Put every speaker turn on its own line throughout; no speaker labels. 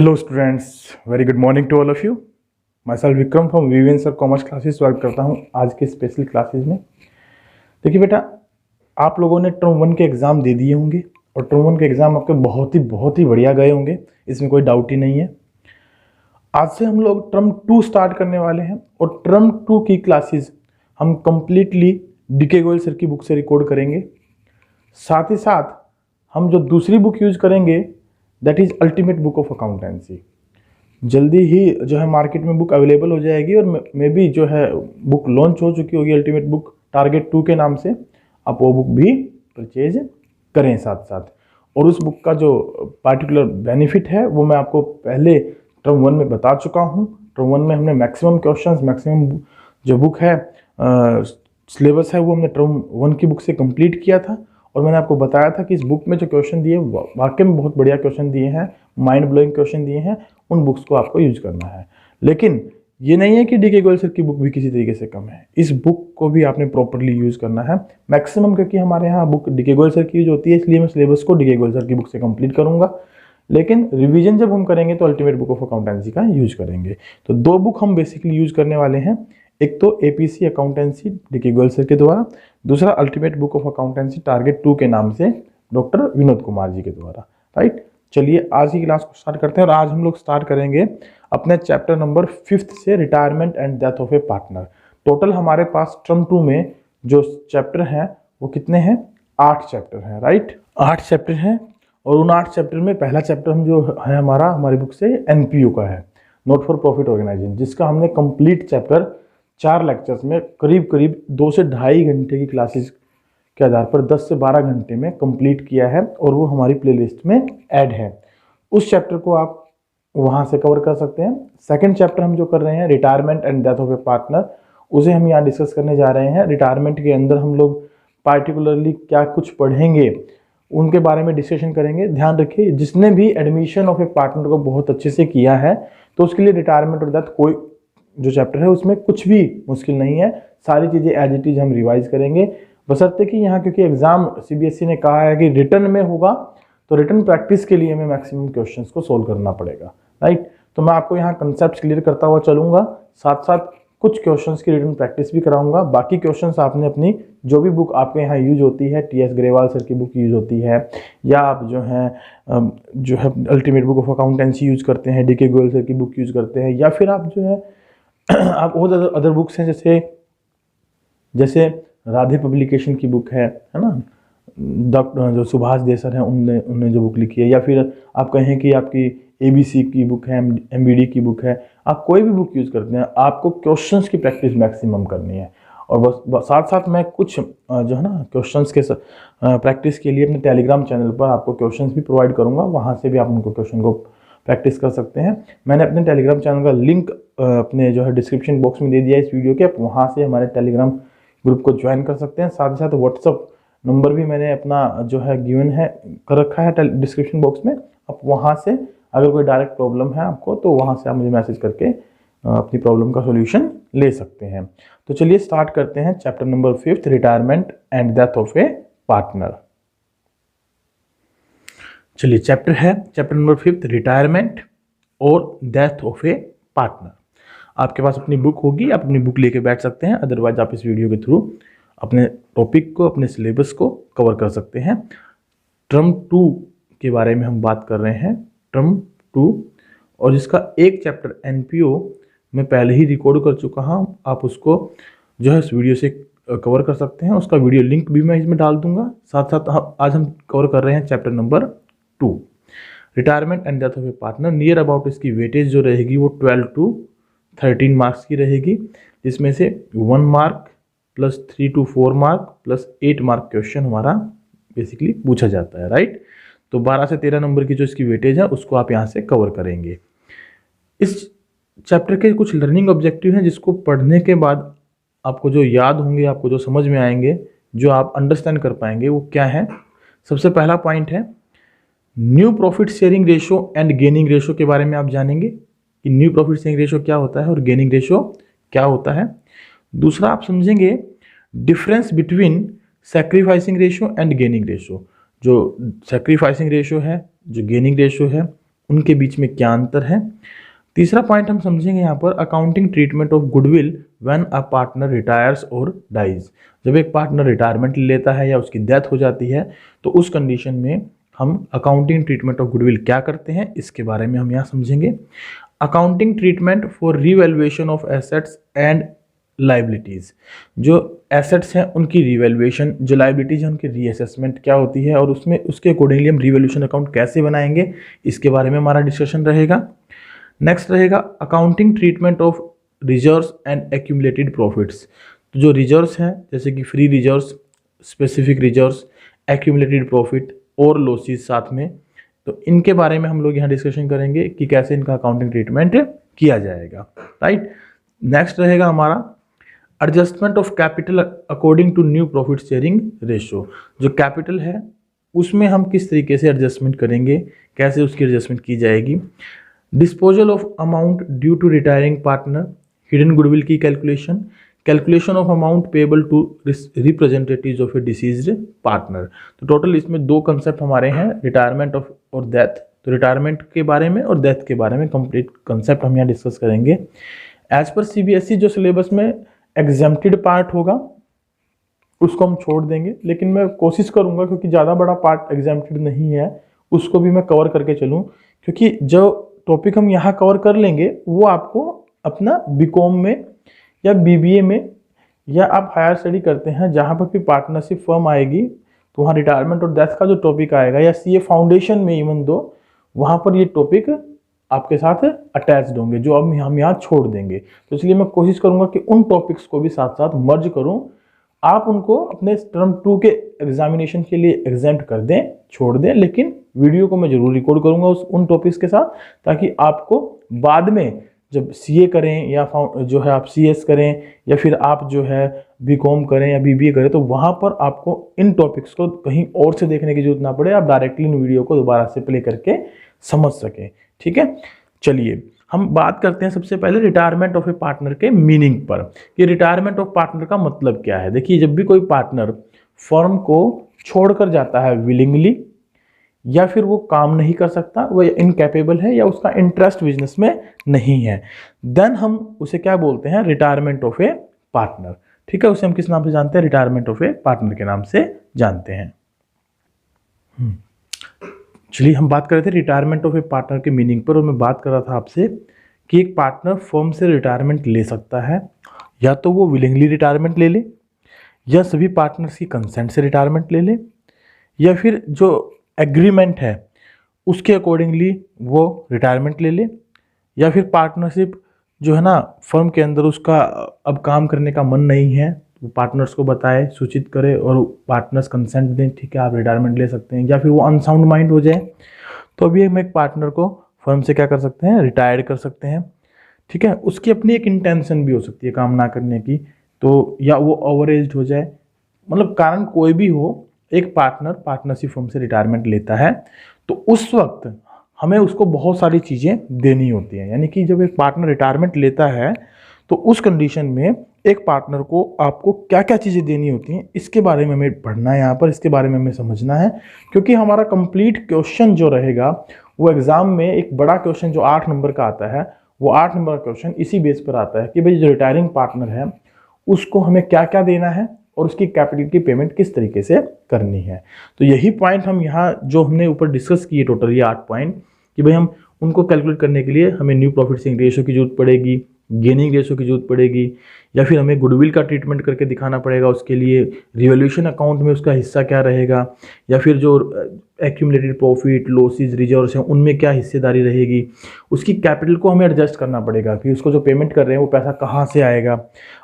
Hello students, very good morning to all of you. Myself Vikram from VVN sir commerce classes स्वागत करता हूँ आज के special classes में। देखिए बेटा, आप लोगों ने टर्म 1 के एग्ज़ाम दे दिए होंगे और टर्म 1 के एग्ज़ाम आपके बहुत ही बढ़िया गए होंगे, इसमें कोई डाउट ही नहीं है। आज से हम लोग टर्म 2 स्टार्ट करने वाले हैं और टर्म 2 की क्लासेस हम कंप्लीटली डीके गोयल सर की बुक से रिकॉर्ड करेंगे। साथ ही साथ हम जो दूसरी बुक यूज़ करेंगे that is ultimate book of accountancy. जल्दी ही जो है मार्केट में बुक अवेलेबल हो जाएगी और मे भी जो है बुक लॉन्च हो चुकी होगी अल्टीमेट बुक टारगेट 2 के नाम से। आप वो बुक भी परचेज करें साथ साथ। और उस बुक का जो पार्टिकुलर बेनिफिट है वो मैं आपको पहले टर्म 1 में बता चुका हूँ। टर्म 1 में हमने मैक्सिमम क्वेश्चंस, मैक्सिमम जो बुक है सिलेबस है वो हमने टर्म 1 की बुक से कंप्लीट किया था। और मैंने आपको बताया था कि इस बुक में जो क्वेश्चन दिए वाकई में बहुत बढ़िया क्वेश्चन दिए हैं, माइंड ब्लोइंग क्वेश्चन दिए हैं। उन बुक्स को आपको यूज करना है। लेकिन ये नहीं है कि डीके गोयल सर की बुक भी किसी तरीके से कम है, इस बुक को भी आपने प्रॉपरली यूज करना है मैक्सिमम, क्योंकि हमारे यहाँ बुक डीके गोयल सर की यूज होती है, इसलिए मैं सिलेबस को डीके गोयल सर की बुक से कंप्लीट करूंगा। लेकिन रिवीजन जब हम करेंगे तो अल्टीमेट बुक ऑफ अकाउंटेंसी का यूज करेंगे। तो दो बुक हम बेसिकली यूज करने वाले हैं, एक तो APC accountancy DK Goyal sir के द्वारा, दूसरा ultimate book of accountancy target 2 के नाम से डॉक्टर विनोद कुमार जी के द्वारा। राइट, चलिए आज की क्लास को स्टार्ट करते हैं। और आज हम लोग स्टार्ट करेंगे अपने चैप्टर नंबर 5 से, retirement and death of a partner. Total हमारे पास टर्म 2 में जो चैप्टर हैं वो कितने हैं? 8 चैप्टर हैं। राइट, 8 चैप्टर हैं। और उन 8 चैप्टर में पहला चैप्टर हम जो है हमारी बुक से एनपीओ का है, नॉट फॉर प्रॉफिट ऑर्गेनाइजेशन, जिसका हमने कंप्लीट चैप्टर 4 लेक्चर्स में करीब 2 से ढाई घंटे की क्लासेस के आधार पर 10 से 12 घंटे में कंप्लीट किया है और वो हमारी प्लेलिस्ट में ऐड है। उस चैप्टर को आप वहाँ से कवर कर सकते हैं। सेकंड चैप्टर हम जो कर रहे हैं retirement and death of a partner, उसे हम यहाँ डिस्कस करने जा रहे हैं। रिटायरमेंट के अंदर हम लोग पार्टिकुलरली क्या कुछ पढ़ेंगे उनके बारे में डिस्कशन करेंगे। ध्यान रखिए, जिसने भी एडमिशन ऑफ ए पार्टनर को बहुत अच्छे से किया है तो उसके लिए रिटायरमेंट और डेथ कोई जो चैप्टर है उसमें कुछ भी मुश्किल नहीं है। सारी चीज़ें एज इट इज हम रिवाइज करेंगे, बशर्ते कि यहाँ क्योंकि एग्जाम सीबीएसई ने कहा है कि रिटर्न में होगा तो रिटर्न प्रैक्टिस के लिए हमें मैक्सिमम क्वेश्चंस को सोल्व करना पड़ेगा। राइट, तो मैं आपको यहाँ कंसेप्ट क्लियर करता हुआ चलूंगा, साथ साथ कुछ क्वेश्चंस की रिटर्न प्रैक्टिस भी कराऊंगा। बाकी क्वेश्चंस आपने अपनी जो भी बुक आपके यहाँ यूज होती है, टीएस ग्रेवाल सर की बुक यूज होती है, या आप जो है ultimate book of accountancy use करते हैं, डीके गोयल सर की बुक यूज करते हैं, या फिर आप जो है आप और अदर बुक्स हैं जैसे राधे पब्लिकेशन की बुक है ना, डॉक्टर जो सुभाष दे सर हैं उनने जो बुक लिखी है, या फिर आप कहें कि आपकी एबीसी की बुक है, एमबीडी की बुक है, आप कोई भी बुक यूज़ करते हैं, आपको क्वेश्चंस की प्रैक्टिस मैक्सिमम करनी है। और बस साथ साथ मैं कुछ जो है ना क्वेश्चंस के प्रैक्टिस के लिए अपने टेलीग्राम चैनल पर आपको क्वेश्चंस भी प्रोवाइड करूँगा, वहाँ से भी आप उनको क्वेश्चन को प्रैक्टिस कर सकते हैं। मैंने अपने टेलीग्राम चैनल का लिंक अपने जो है डिस्क्रिप्शन बॉक्स में दे दिया है इस वीडियो के, आप वहाँ से हमारे टेलीग्राम ग्रुप को ज्वाइन कर सकते हैं। साथ ही साथ व्हाट्सअप नंबर भी मैंने अपना जो है गिवन है कर रखा है डिस्क्रिप्शन बॉक्स में। आप वहाँ से अगर कोई डायरेक्ट प्रॉब्लम है आपको तो वहाँ से आप मुझे मैसेज करके अपनी प्रॉब्लम का सोल्यूशन ले सकते हैं। तो चलिए स्टार्ट करते हैं chapter number 5, retirement and death of a partner. चलिए चैप्टर नंबर 5, रिटायरमेंट और डेथ ऑफ ए पार्टनर। आपके पास अपनी बुक होगी, आप अपनी बुक लेके बैठ सकते हैं, अदरवाइज आप इस वीडियो के थ्रू अपने टॉपिक को, अपने सिलेबस को कवर कर सकते हैं। टर्म 2 के बारे में हम बात कर रहे हैं, टर्म 2, और जिसका एक चैप्टर एनपीओ मैं पहले ही रिकॉर्ड कर चुका हूँ, आप उसको जो है इस वीडियो से कवर कर सकते हैं। उसका वीडियो लिंक भी मैं इसमें डाल दूंगा। साथ साथ आज हम कवर कर रहे हैं chapter number 2, retirement and death of a partner. Near about इसकी वेटेज जो रहेगी वो 12 to 13 मार्क्स की रहेगी, जिसमें से 1 mark plus 3 to 4 mark plus 8 mark question हमारा बेसिकली पूछा जाता है। राइट, तो 12 से 13 नंबर की जो इसकी वेटेज है उसको आप यहाँ से कवर करेंगे। इस चैप्टर के कुछ लर्निंग ऑब्जेक्टिव हैं जिसको पढ़ने के बाद आपको जो याद होंगे, आपको जो समझ में आएंगे, जो आप अंडरस्टैंड कर पाएंगे, वो क्या है। सबसे पहला पॉइंट है new profit sharing ratio and gaining ratio के बारे में आप जानेंगे कि न्यू प्रॉफिट शेयरिंग रेशो क्या होता है और गेनिंग रेशो क्या होता है। दूसरा आप समझेंगे difference between sacrificing ratio and gaining ratio. जो सैक्रिफाइसिंग रेशो है, जो गेनिंग रेशो है, उनके बीच में क्या अंतर है। तीसरा पॉइंट हम समझेंगे यहाँ पर accounting treatment of goodwill when a partner retires और डाइज। जब एक पार्टनर रिटायरमेंट लेता है या उसकी डेथ हो जाती है तो उस कंडीशन में हम अकाउंटिंग ट्रीटमेंट ऑफ गुडविल क्या करते हैं, इसके बारे में हम यहाँ समझेंगे। Accounting treatment for revaluation of assets and liabilities. जो एसेट्स हैं उनकी रीवैल्यूएशन, जो लाइबिलिटीज़ हैं उनकी रीअसेसमेंट क्या होती है और उसमें उसके अकॉर्डिंगली हम रीवैल्यूएशन अकाउंट कैसे बनाएंगे, इसके बारे में हमारा डिस्कशन रहेगा। नेक्स्ट रहेगा accounting treatment of reserves and accumulated profits. तो जो रिजर्व्स हैं जैसे कि free reserves, specific reserves, accumulated profit और लॉसेस साथ में, तो इनके बारे में हम लोग यहाँ डिस्कशन करेंगे कि कैसे इनका अकाउंटिंग ट्रीटमेंट किया जाएगा, राइट। नेक्स्ट रहेगा हमारा adjustment of capital according to new profit sharing ratio. जो कैपिटल है उसमें हम किस तरीके से एडजस्टमेंट करेंगे, कैसे उसकी एडजस्टमेंट की जाएगी। Disposal of amount due to retiring partner, hidden goodwill की calculation, calculation of amount payable to representatives of a deceased partner. तो टोटल इसमें दो कंसेप्ट हमारे हैं, रिटायरमेंट ऑफ और डेथ। तो रिटायरमेंट के बारे में और डेथ के बारे में कंप्लीट कंसेप्ट हम यहाँ डिस्कस करेंगे। एज पर सीबीएसई जो सिलेबस में एग्जेम्प्टेड पार्ट होगा उसको हम छोड़ देंगे, लेकिन मैं कोशिश करूंगा क्योंकि ज़्यादा बड़ा पार्ट एग्जेम्प्टेड नहीं है उसको भी मैं कवर करके चलूँ, क्योंकि जो टॉपिक हम यहाँ कवर कर लेंगे वो आपको अपना बीकॉम में या बीबीए में या आप हायर स्टडी करते हैं जहाँ पर भी पार्टनरशिप फर्म आएगी तो वहाँ रिटायरमेंट और डेथ का जो टॉपिक आएगा, या सीए फाउंडेशन में इवन दो वहाँ पर ये टॉपिक आपके साथ अटैच्ड होंगे जो अब हम यहाँ छोड़ देंगे। तो इसलिए मैं कोशिश करूँगा कि उन टॉपिक्स को भी साथ साथ मर्ज करूँ, आप उनको अपने टर्म 2 के एग्जामिनेशन के लिए एग्जाम्प्ट कर दें, छोड़ दें, लेकिन वीडियो को मैं जरूर रिकॉर्ड करूँगा उन टॉपिक्स के साथ, ताकि आपको बाद में जब सीए करें या जो है आप सीएस करें या फिर आप जो है बीकॉम करें या बीबीए करें तो वहाँ पर आपको इन टॉपिक्स को कहीं और से देखने की जरूरत ना पड़े, आप डायरेक्टली इन वीडियो को दोबारा से प्ले करके समझ सकें, ठीक है। चलिए हम बात करते हैं सबसे पहले रिटायरमेंट ऑफ ए पार्टनर के मीनिंग पर कि रिटायरमेंट ऑफ पार्टनर का मतलब क्या है। देखिए, जब भी कोई पार्टनर फर्म को छोड़कर जाता है विलिंगली, या फिर वो काम नहीं कर सकता, वो इनकैपेबल है या उसका इंटरेस्ट बिजनेस में नहीं है, देन हम उसे क्या बोलते हैं, रिटायरमेंट ऑफ ए पार्टनर, ठीक है। उसे हम किस नाम से जानते हैं, रिटायरमेंट ऑफ ए पार्टनर के नाम से जानते हैं। चलिए हम बात कर रहे थे रिटायरमेंट ऑफ ए पार्टनर के मीनिंग पर, और मैं बात कर रहा था आपसे कि एक पार्टनर फर्म से रिटायरमेंट ले सकता है, या तो वो विलिंगली रिटायरमेंट ले ले, या सभी पार्टनर्स की कंसेंट से रिटायरमेंट ले ले, या फिर जो एग्रीमेंट है उसके अकॉर्डिंगली वो रिटायरमेंट ले ले, या फिर पार्टनरशिप जो है ना फर्म के अंदर उसका अब काम करने का मन नहीं है, वो पार्टनर्स को बताए, सूचित करे और पार्टनर्स कंसेंट दें, ठीक है आप रिटायरमेंट ले सकते हैं। या फिर वो अनसाउंड माइंड हो जाए तो अभी हम एक पार्टनर को फर्म से क्या कर सकते हैं, रिटायर कर सकते हैं, ठीक है। उसकी अपनी एक इंटेंशन भी हो सकती है काम ना करने की, तो या वो ओवर एज्ड हो जाए, मतलब कारण कोई भी हो, एक पार्टनर पार्टनरशिप फर्म से रिटायरमेंट लेता है तो उस वक्त हमें उसको बहुत सारी चीज़ें देनी होती हैं। यानी कि जब एक पार्टनर रिटायरमेंट लेता है तो उस कंडीशन में एक पार्टनर को आपको क्या क्या चीज़ें देनी होती हैं, इसके बारे में हमें पढ़ना है यहाँ पर, इसके बारे में हमें समझना है, क्योंकि हमारा कंप्लीट क्वेश्चन जो रहेगा वो एग्जाम में एक बड़ा क्वेश्चन जो 8 नंबर का आता है, वो 8 नंबर का क्वेश्चन इसी बेस पर आता है कि भाई जो रिटायरिंग पार्टनर है उसको हमें क्या क्या देना है और उसकी कैपिटल की पेमेंट किस तरीके से करनी है। तो यही पॉइंट हम यहाँ जो हमने ऊपर डिस्कस किए टोटल ये 8 पॉइंट कि भाई हम उनको कैलकुलेट करने के लिए हमें न्यू प्रॉफिट शेयरिंग रेशो की जरूरत पड़ेगी, गेनिंग रेशो की जरूरत पड़ेगी, या फिर हमें गुडविल का ट्रीटमेंट करके दिखाना पड़ेगा, उसके लिए रिवोल्यूशन अकाउंट में उसका हिस्सा क्या रहेगा, या फिर जो एक्यूमुलेटेड प्रॉफिट लॉसेस रिजर्व्स हैं उनमें क्या हिस्सेदारी रहेगी, उसकी कैपिटल को हमें एडजस्ट करना पड़ेगा कि उसको जो पेमेंट कर रहे हैं वो पैसा कहाँ से आएगा।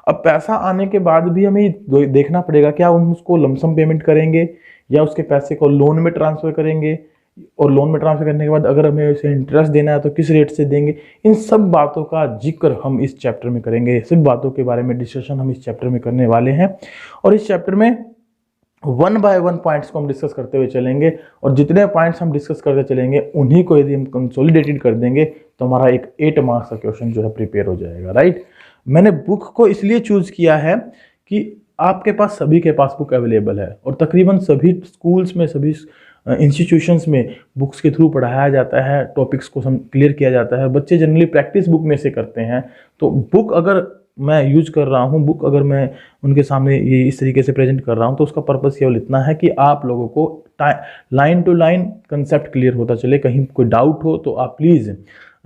अब पैसा आने के बाद भी हमें देखना पड़ेगा क्या हम उसको लमसम पेमेंट करेंगे या उसके पैसे को लोन में ट्रांसफ़र करेंगे, और लोन में ट्रांसफर करने के बाद अगर हमें उसे इंटरेस्ट देना है तो किस रेट से देंगे। इन सब बातों का जिक्र हम इस चैप्टर में करेंगे, सब बातों के बारे में डिस्कशन हम इस चैप्टर में करने वाले हैं, और इस चैप्टर में 1 बाय 1 पॉइंट्स को हम डिस्कस करते हुए चलेंगे, और जितने पॉइंट्स हम डिस्कस करते चलेंगे उन्हीं को यदि हम कंसोलिडेटेड कर देंगे तो हमारा एक 8 मार्क्स का क्वेश्चन जो है प्रिपेयर हो जाएगा, राइट। मैंने बुक को इसलिए चूज किया है कि आपके पास सभी के पास बुक अवेलेबल है, और तकरीबन सभी स्कूल्स में, सभी इंस्टीट्यूशंस में बुक्स के थ्रू पढ़ाया जाता है, टॉपिक्स को क्लियर किया जाता है, बच्चे जनरली प्रैक्टिस बुक में से करते हैं। तो बुक अगर मैं यूज कर रहा हूँ, बुक अगर मैं उनके सामने ये इस तरीके से प्रेजेंट कर रहा हूँ, तो उसका पर्पस केवल इतना है कि आप लोगों को line to line concept clear होता चले। कहीं कोई डाउट हो तो आप प्लीज़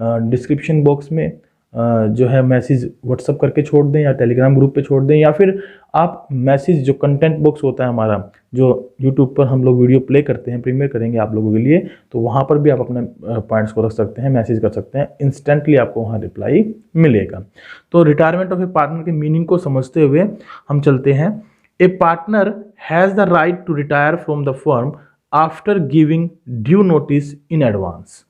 डिस्क्रिप्शन बॉक्स में जो है मैसेज व्हाट्सअप करके छोड़ दें या टेलीग्राम ग्रुप पे छोड़ दें, या फिर आप मैसेज जो कंटेंट बॉक्स होता है हमारा, जो यूट्यूब पर हम लोग वीडियो प्ले करते हैं, प्रीमियर करेंगे आप लोगों के लिए, तो वहाँ पर भी आप अपने पॉइंट्स को रख सकते हैं, मैसेज कर सकते हैं, इंस्टेंटली आपको वहाँ रिप्लाई मिलेगा। तो रिटायरमेंट ऑफ ए पार्टनर के मीनिंग को समझते हुए हम चलते हैं। A partner has the right to retire from the firm after giving due notice in advance.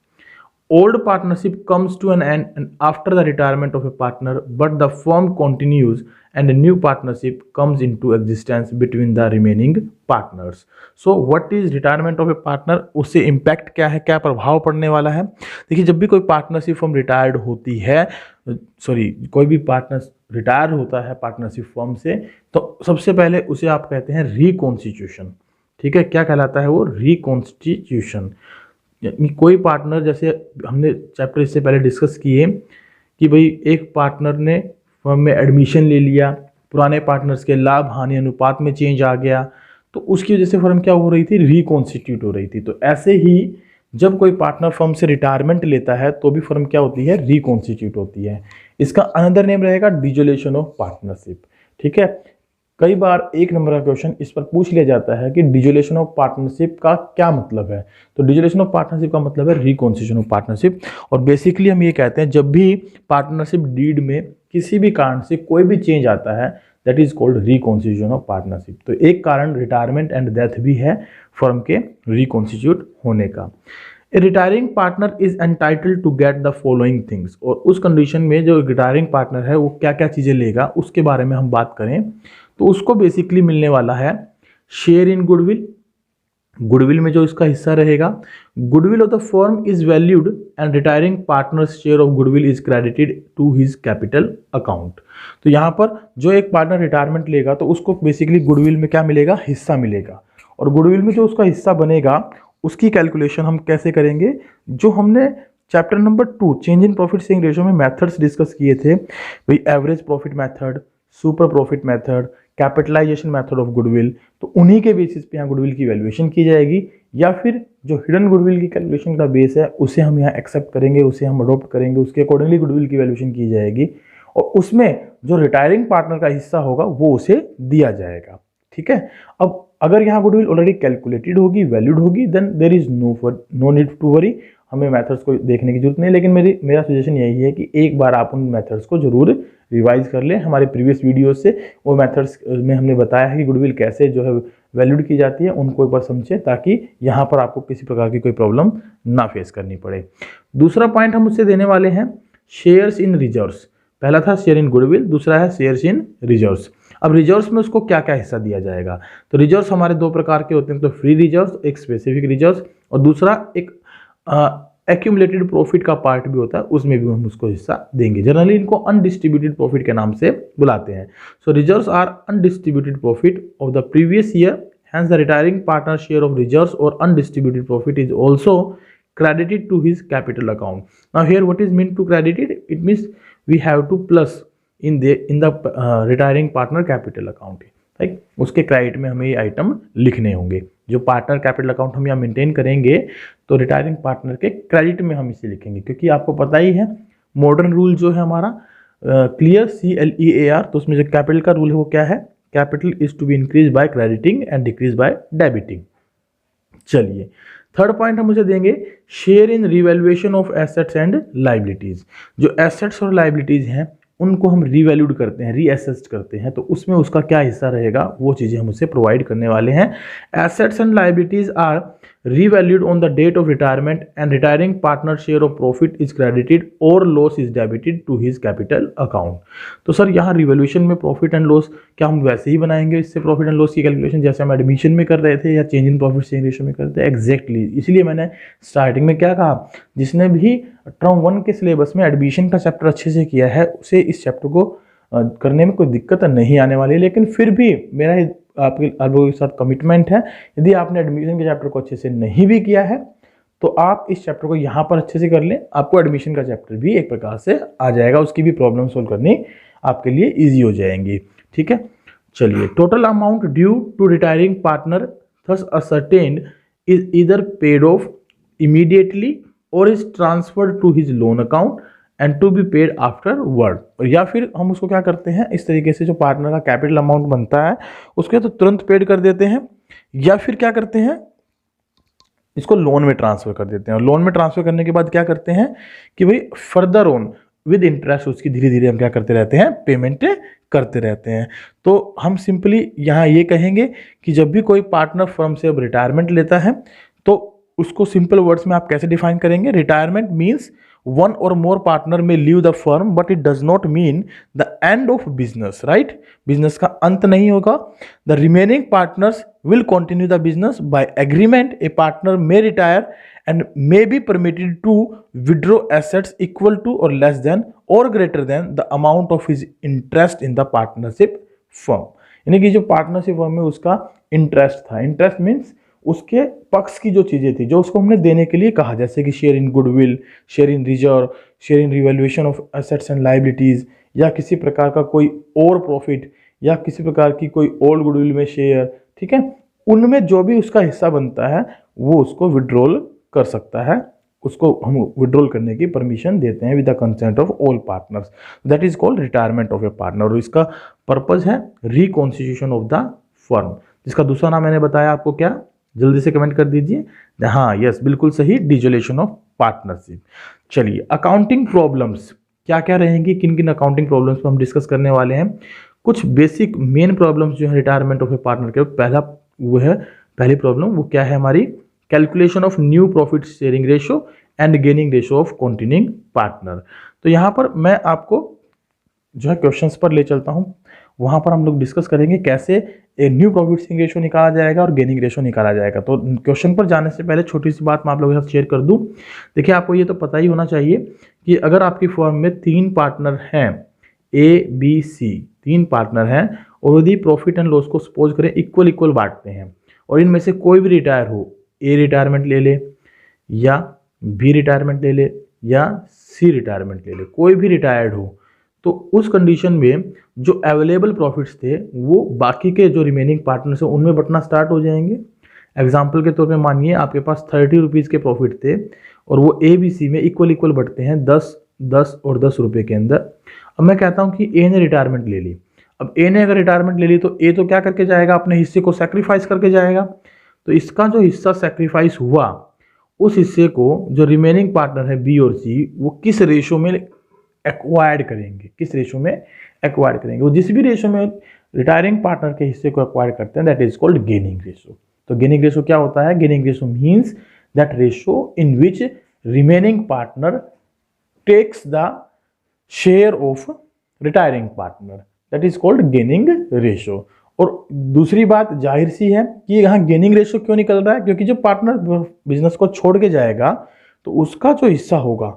Old partnership comes to an end after the retirement of a partner, but the firm continues and a new partnership comes into existence between the remaining partners. So what is retirement of a partner? उससे impact क्या है, क्या प्रभाव पड़ने वाला है? देखिए, जब भी कोई पार्टनरशिप फर्म रिटायर्ड होती है, कोई भी पार्टनर रिटायर होता है पार्टनरशिप फर्म से, तो सबसे पहले उसे आप कहते हैं रिकॉन्स्टिट्यूशन। ठीक है, क्या कहलाता है वो? रिकॉन्स्टिट्यूशन। कोई पार्टनर, जैसे हमने चैप्टर इससे पहले डिस्कस किए कि भाई एक पार्टनर ने फर्म में एडमिशन ले लिया, पुराने पार्टनर्स के लाभ हानि अनुपात में चेंज आ गया, तो उसकी वजह से फर्म क्या हो रही थी? रिकॉन्स्टिट्यूट हो रही थी। तो ऐसे ही जब कोई पार्टनर फर्म से रिटायरमेंट लेता है तो भी फर्म क्या होती है? रिकॉन्स्टिट्यूट होती है। इसका अनदर नेम रहेगा डिसोल्यूशन ऑफ पार्टनरशिप। ठीक है, कई बार एक नंबर का क्वेश्चन इस पर पूछ लिया जाता है कि डिसोल्यूशन ऑफ पार्टनरशिप का क्या मतलब है। तो डिसोल्यूशन ऑफ पार्टनरशिप का मतलब है रिकॉन्स्टिट्यूशन ऑफ पार्टनरशिप। और बेसिकली हम ये कहते हैं, जब भी पार्टनरशिप डीड में किसी भी कारण से कोई भी चेंज आता है, that is called reconstitution of partnership. तो एक कारण रिटायरमेंट एंड डेथ भी है फर्म के रिकॉन्स्टिट्यूट होने का। A retiring partner is entitled to get the following things. और उस कंडीशन में जो रिटायरिंग पार्टनर है वो क्या क्या चीज़ें लेगा, उसके बारे में हम बात करें तो उसको बेसिकली मिलने वाला है शेयर इन गुडविल। गुडविल में जो इसका हिस्सा रहेगा, goodwill of the firm is valued and retiring partner's share of goodwill is credited to his capital account. तो यहाँ पर जो एक पार्टनर रिटायरमेंट लेगा तो उसको बेसिकली गुडविल में क्या मिलेगा? हिस्सा मिलेगा। और गुडविल में जो उसका हिस्सा बनेगा उसकी कैलकुलेशन हम कैसे करेंगे? जो हमने chapter number 2 change in profit sharing ratio में मेथड्स डिस्कस किए थे, भाई average profit method, super profit method, capitalization method of goodwill, तो उन्हीं के बेसिस पे यहाँ गुडविल की वैल्यूएशन की जाएगी, या फिर जो हिडन गुडविल की कैलकुलेशन का बेस है उसे हम यहाँ एक्सेप्ट करेंगे, उसे हम अडॉप्ट करेंगे, उसके अकॉर्डिंगली गुडविल की वैल्यूएशन की जाएगी और उसमें जो रिटायरिंग पार्टनर का हिस्सा होगा वो उसे दिया जाएगा। ठीक है, अब अगर यहाँ गुडविल ऑलरेडी कैलकुलेटेड होगी, वैल्यूड होगी, then there is no need to worry, हमें मेथड्स को देखने की जरूरत नहीं। लेकिन मेरा सजेशन यही है कि एक बार आप उन मेथड्स को जरूर रिवाइज कर लें। हमारे प्रीवियस वीडियोस से वो मेथड्स में हमने बताया है कि गुडविल कैसे जो है वैल्यूड की जाती है, उनको एक बार समझें ताकि यहाँ पर आपको किसी प्रकार की कोई प्रॉब्लम ना फेस करनी पड़े। दूसरा पॉइंट हम उससे देने वाले हैं शेयर्स इन रिजर्व्स। पहला था शेयर इन गुडविल, दूसरा है शेयर्स इन रिजर्व्स। अब रिजर्व्स में उसको क्या क्या हिस्सा दिया जाएगा? तो रिजर्व्स हमारे दो प्रकार के होते हैं, तो फ्री रिजर्व्स, एक स्पेसिफिक रिजर्व्स, और दूसरा एक एक्यूमुलेटेड प्रॉफिट का पार्ट भी होता है, उसमें भी हम उसको हिस्सा देंगे। जनरली इनको अनडिस्ट्रीब्यूटेड प्रॉफिट के नाम से बुलाते हैं। So reserves are undistributed profit of the previous year, hence the retiring partner share of reserves और undistributed profit is also credited to his capital account. Now here what is meant to credited? It means we have to plus in the retiring partner capital account, right? उसके credit में हमें ये item लिखने होंगे। जो partner capital account हम यहाँ maintain करेंगे तो रिटायरिंग पार्टनर के क्रेडिट में हम इसे लिखेंगे, क्योंकि आपको पता ही है मॉडर्न रूल जो है हमारा क्लियर CLEAR, तो उसमें जो कैपिटल का रूल है वो क्या है? Capital is to be increase by crediting and decrease by debiting. चलिए, थर्ड पॉइंट हम उसे देंगे share in revaluation of assets and liabilities. जो एसेट्स और लाइबिलिटीज हैं उनको हम रीवैल्यूड करते हैं, रीअसेस्ड करते हैं, तो उसमें उसका क्या हिस्सा रहेगा वो चीज़ें हम उसे प्रोवाइड करने वाले हैं। Assets and liabilities are revalued on the date of retirement and retiring partner share of profit is credited or loss is debited to his capital account। तो सर यहाँ रिवैल्यूएशन में प्रॉफिट एंड लॉस क्या हम वैसे ही बनाएंगे इससे profit and loss की calculation जैसे हम एडमिशन में कर रहे थे या change in profit sharing ratio में करते हैं? एग्जैक्टली, इसलिए मैंने स्टार्टिंग में क्या कहा, जिसने भी टर्म 1 के सिलेबस में एडमिशन का चैप्टर अच्छे से किया है उसे इस चैप्टर को करने में कोई दिक्कत नहीं आने वाली है। लेकिन फिर भी मेरा आपके आप लोगों के साथ कमिटमेंट है। यदि आपने एडमिशन के चैप्टर को अच्छे से नहीं भी किया है तो आप इस चैप्टर को यहाँ पर अच्छे से कर लें, आपको एडमिशन का चैप्टर भी एक प्रकार से आ जाएगा, उसकी भी प्रॉब्लम सोल्व करनी आपके लिए ईजी हो जाएंगी। ठीक है, चलिए। Total amount due to retiring partner thus ascertained is either paid off immediately और is transferred to his loan account and to be paid afterward. और या फिर हम उसको क्या करते हैं, इस तरीके से जो पार्टनर का कैपिटल अमाउंट बनता है उसको तो तुरंत पेड कर देते हैं, या फिर क्या करते हैं, इसको लोन में ट्रांसफर कर देते हैं। और लोन में ट्रांसफर करने के बाद क्या करते हैं कि भाई फर्दर ऑन विद इंटरेस्ट उसकी धीरे धीरे हम क्या करते रहते हैं, पेमेंट करते रहते हैं। तो हम सिंपली यहाँ ये कहेंगे कि जब भी कोई पार्टनर फर्म से अब रिटायरमेंट लेता है तो उसको सिंपल वर्ड्स में आप कैसे डिफाइन करेंगे, retirement means one or more partner may leave the firm but it does not mean the end of business, right? Business का अंत नहीं होगा। The remaining partners will continue the business by agreement. A partner may retire and may be permitted to withdraw assets equal to or less than or greater than the amount of his interest in the partnership firm। यानी कि जो partnership firm में उसका interest था, interest means उसके पक्ष की जो चीज़ें थी जो उसको हमने देने के लिए कहा, जैसे कि share in goodwill, share in reserve, share in revaluation of assets and liabilities, या किसी प्रकार का कोई और प्रॉफिट, या किसी प्रकार की कोई ओल्ड गुडविल में शेयर, ठीक है, उनमें जो भी उसका हिस्सा बनता है वो उसको विड्रॉल कर सकता है, उसको हम विड्रॉल करने की परमिशन देते हैं with the consent of all partners. That is called retirement of a partner. और इसका पर्पज है रिकॉन्स्टिट्यूशन ऑफ द फर्म, जिसका दूसरा नाम मैंने बताया आपको, क्या, जल्दी से कमेंट कर दीजिए। हाँ, यस, बिल्कुल सही, डिसोल्यूशन ऑफ पार्टनरशिप। चलिए, अकाउंटिंग प्रॉब्लम्स क्या क्या रहेंगी, किन किन अकाउंटिंग प्रॉब्लम्स पर हम डिस्कस करने वाले हैं। कुछ बेसिक मेन प्रॉब्लम्स जो है रिटायरमेंट ऑफ ए पार्टनर के, पहला वो है, पहली प्रॉब्लम वो क्या है हमारी, calculation of new profit sharing ratio and gaining ratio of continuing partner. तो यहाँ पर मैं आपको जो है क्वेश्चंस पर ले चलता हूँ, वहाँ पर हम लोग डिस्कस करेंगे कैसे a new profit sharing ratio निकाला जाएगा और गेनिंग रेशो निकाला जाएगा। तो क्वेश्चन पर जाने से पहले छोटी सी बात मैं आप लोगों के साथ शेयर कर दूं। देखिए, आपको ये तो पता ही होना चाहिए कि अगर आपकी फर्म में 3 पार्टनर हैं, ए बी सी, 3 पार्टनर हैं, और यदि प्रॉफिट एंड लॉस को सपोज करें इक्वल बांटते हैं, और इनमें से कोई भी रिटायर हो, ए रिटायरमेंट ले ले, या बी रिटायरमेंट ले ले, या सी रिटायरमेंट ले ले, कोई भी रिटायर्ड हो, तो उस कंडीशन में जो अवेलेबल प्रॉफिट्स थे वो बाकी के जो रिमेनिंग पार्टनर्स हैं उनमें बंटना स्टार्ट हो जाएंगे। एग्जाम्पल के तौर पे मानिए आपके पास 30 रुपीज़ के प्रॉफिट थे और वो ए बी सी में इक्वल बढ़ते हैं 10, 10 और 10 रुपये के अंदर। अब मैं कहता हूँ कि ए ने रिटायरमेंट ले ली। अब ए ने अगर रिटायरमेंट ले ली तो ए तो क्या करके जाएगा, अपने हिस्से को सेक्रीफाइस करके जाएगा। तो इसका जो हिस्सा सेक्रीफाइस हुआ, उस हिस्से को जो रिमेनिंग पार्टनर है बी और सी, वो किस रेशो में एक्वायर्ड करेंगे, किस रेशो में एक्वायर्ड करेंगे, वो जिस भी रेशो में रिटायरिंग पार्टनर के हिस्से को एक्वायर करते हैं, that is called gaining ratio. तो गेनिंग रेशो क्या होता है, gaining ratio means that ratio in which remaining partner takes the share of retiring partner, that is called gaining ratio. और दूसरी बात जाहिर सी है कि यहाँ गेनिंग रेशो क्यों निकल रहा है, क्योंकि जो पार्टनर बिजनेस को छोड़ के जाएगा तो उसका जो हिस्सा होगा,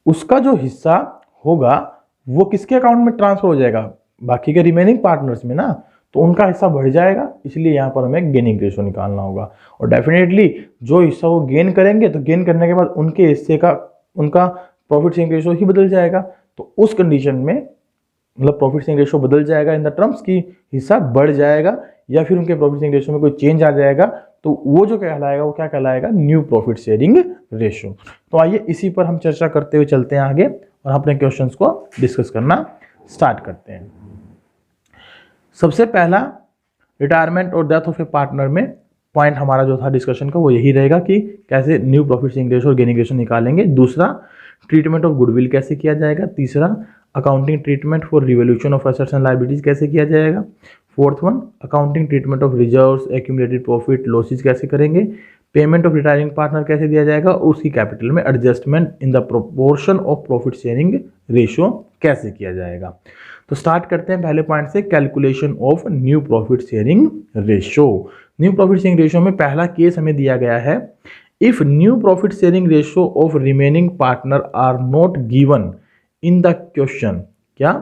उसका जो हिस्सा होगा वो किसके अकाउंट में ट्रांसफर हो जाएगा, बाकी के रिमेनिंग पार्टनर्स में ना, तो उनका हिस्सा बढ़ जाएगा। इसलिए यहाँ पर हमें गेनिंग रेशो निकालना होगा। और डेफिनेटली जो हिस्सा वो गेन करेंगे तो गेन करने के बाद उनके हिस्से का, उनका प्रॉफिट शेयरिंग रेशो ही बदल जाएगा। तो उस कंडीशन में मतलब प्रॉफिट शेयरिंग रेशो बदल जाएगा इन द टर्म्स की हिस्सा बढ़ जाएगा, या फिर उनके प्रॉफिट शेयरिंग रेशो में कोई चेंज आ जाएगा, तो वो जो कहलाएगा वो क्या कहलाएगा, न्यू प्रॉफिट शेयरिंग रेशो। तो आइए इसी पर हम चर्चा करते हुए चलते हैं आगे और अपने क्वेश्चंस को डिस्कस करना स्टार्ट करते हैं। सबसे पहला रिटायरमेंट और डेथ ऑफ ए पार्टनर में पॉइंट हमारा जो था डिस्कशन का वो यही रहेगा कि कैसे न्यू प्रॉफिट शेयरिंग रेशो और गेनिंग रेशो निकालेंगे। दूसरा, ट्रीटमेंट ऑफ गुडविल कैसे किया जाएगा। तीसरा, accounting treatment for revolution of assets and liabilities कैसे किया जाएगा। Fourth one, accounting treatment of reserves, accumulated profit, losses कैसे करेंगे। पेमेंट ऑफ रिटायरिंग पार्टनर कैसे दिया जाएगा और उसकी कैपिटल में adjustment in the proportion of profit sharing ratio कैसे किया जाएगा। तो स्टार्ट करते हैं पहले पॉइंट से, calculation of new profit sharing ratio. New profit sharing ratio में पहला केस हमें दिया गया है, if new profit sharing ratio of remaining partner are not given in the question. क्या,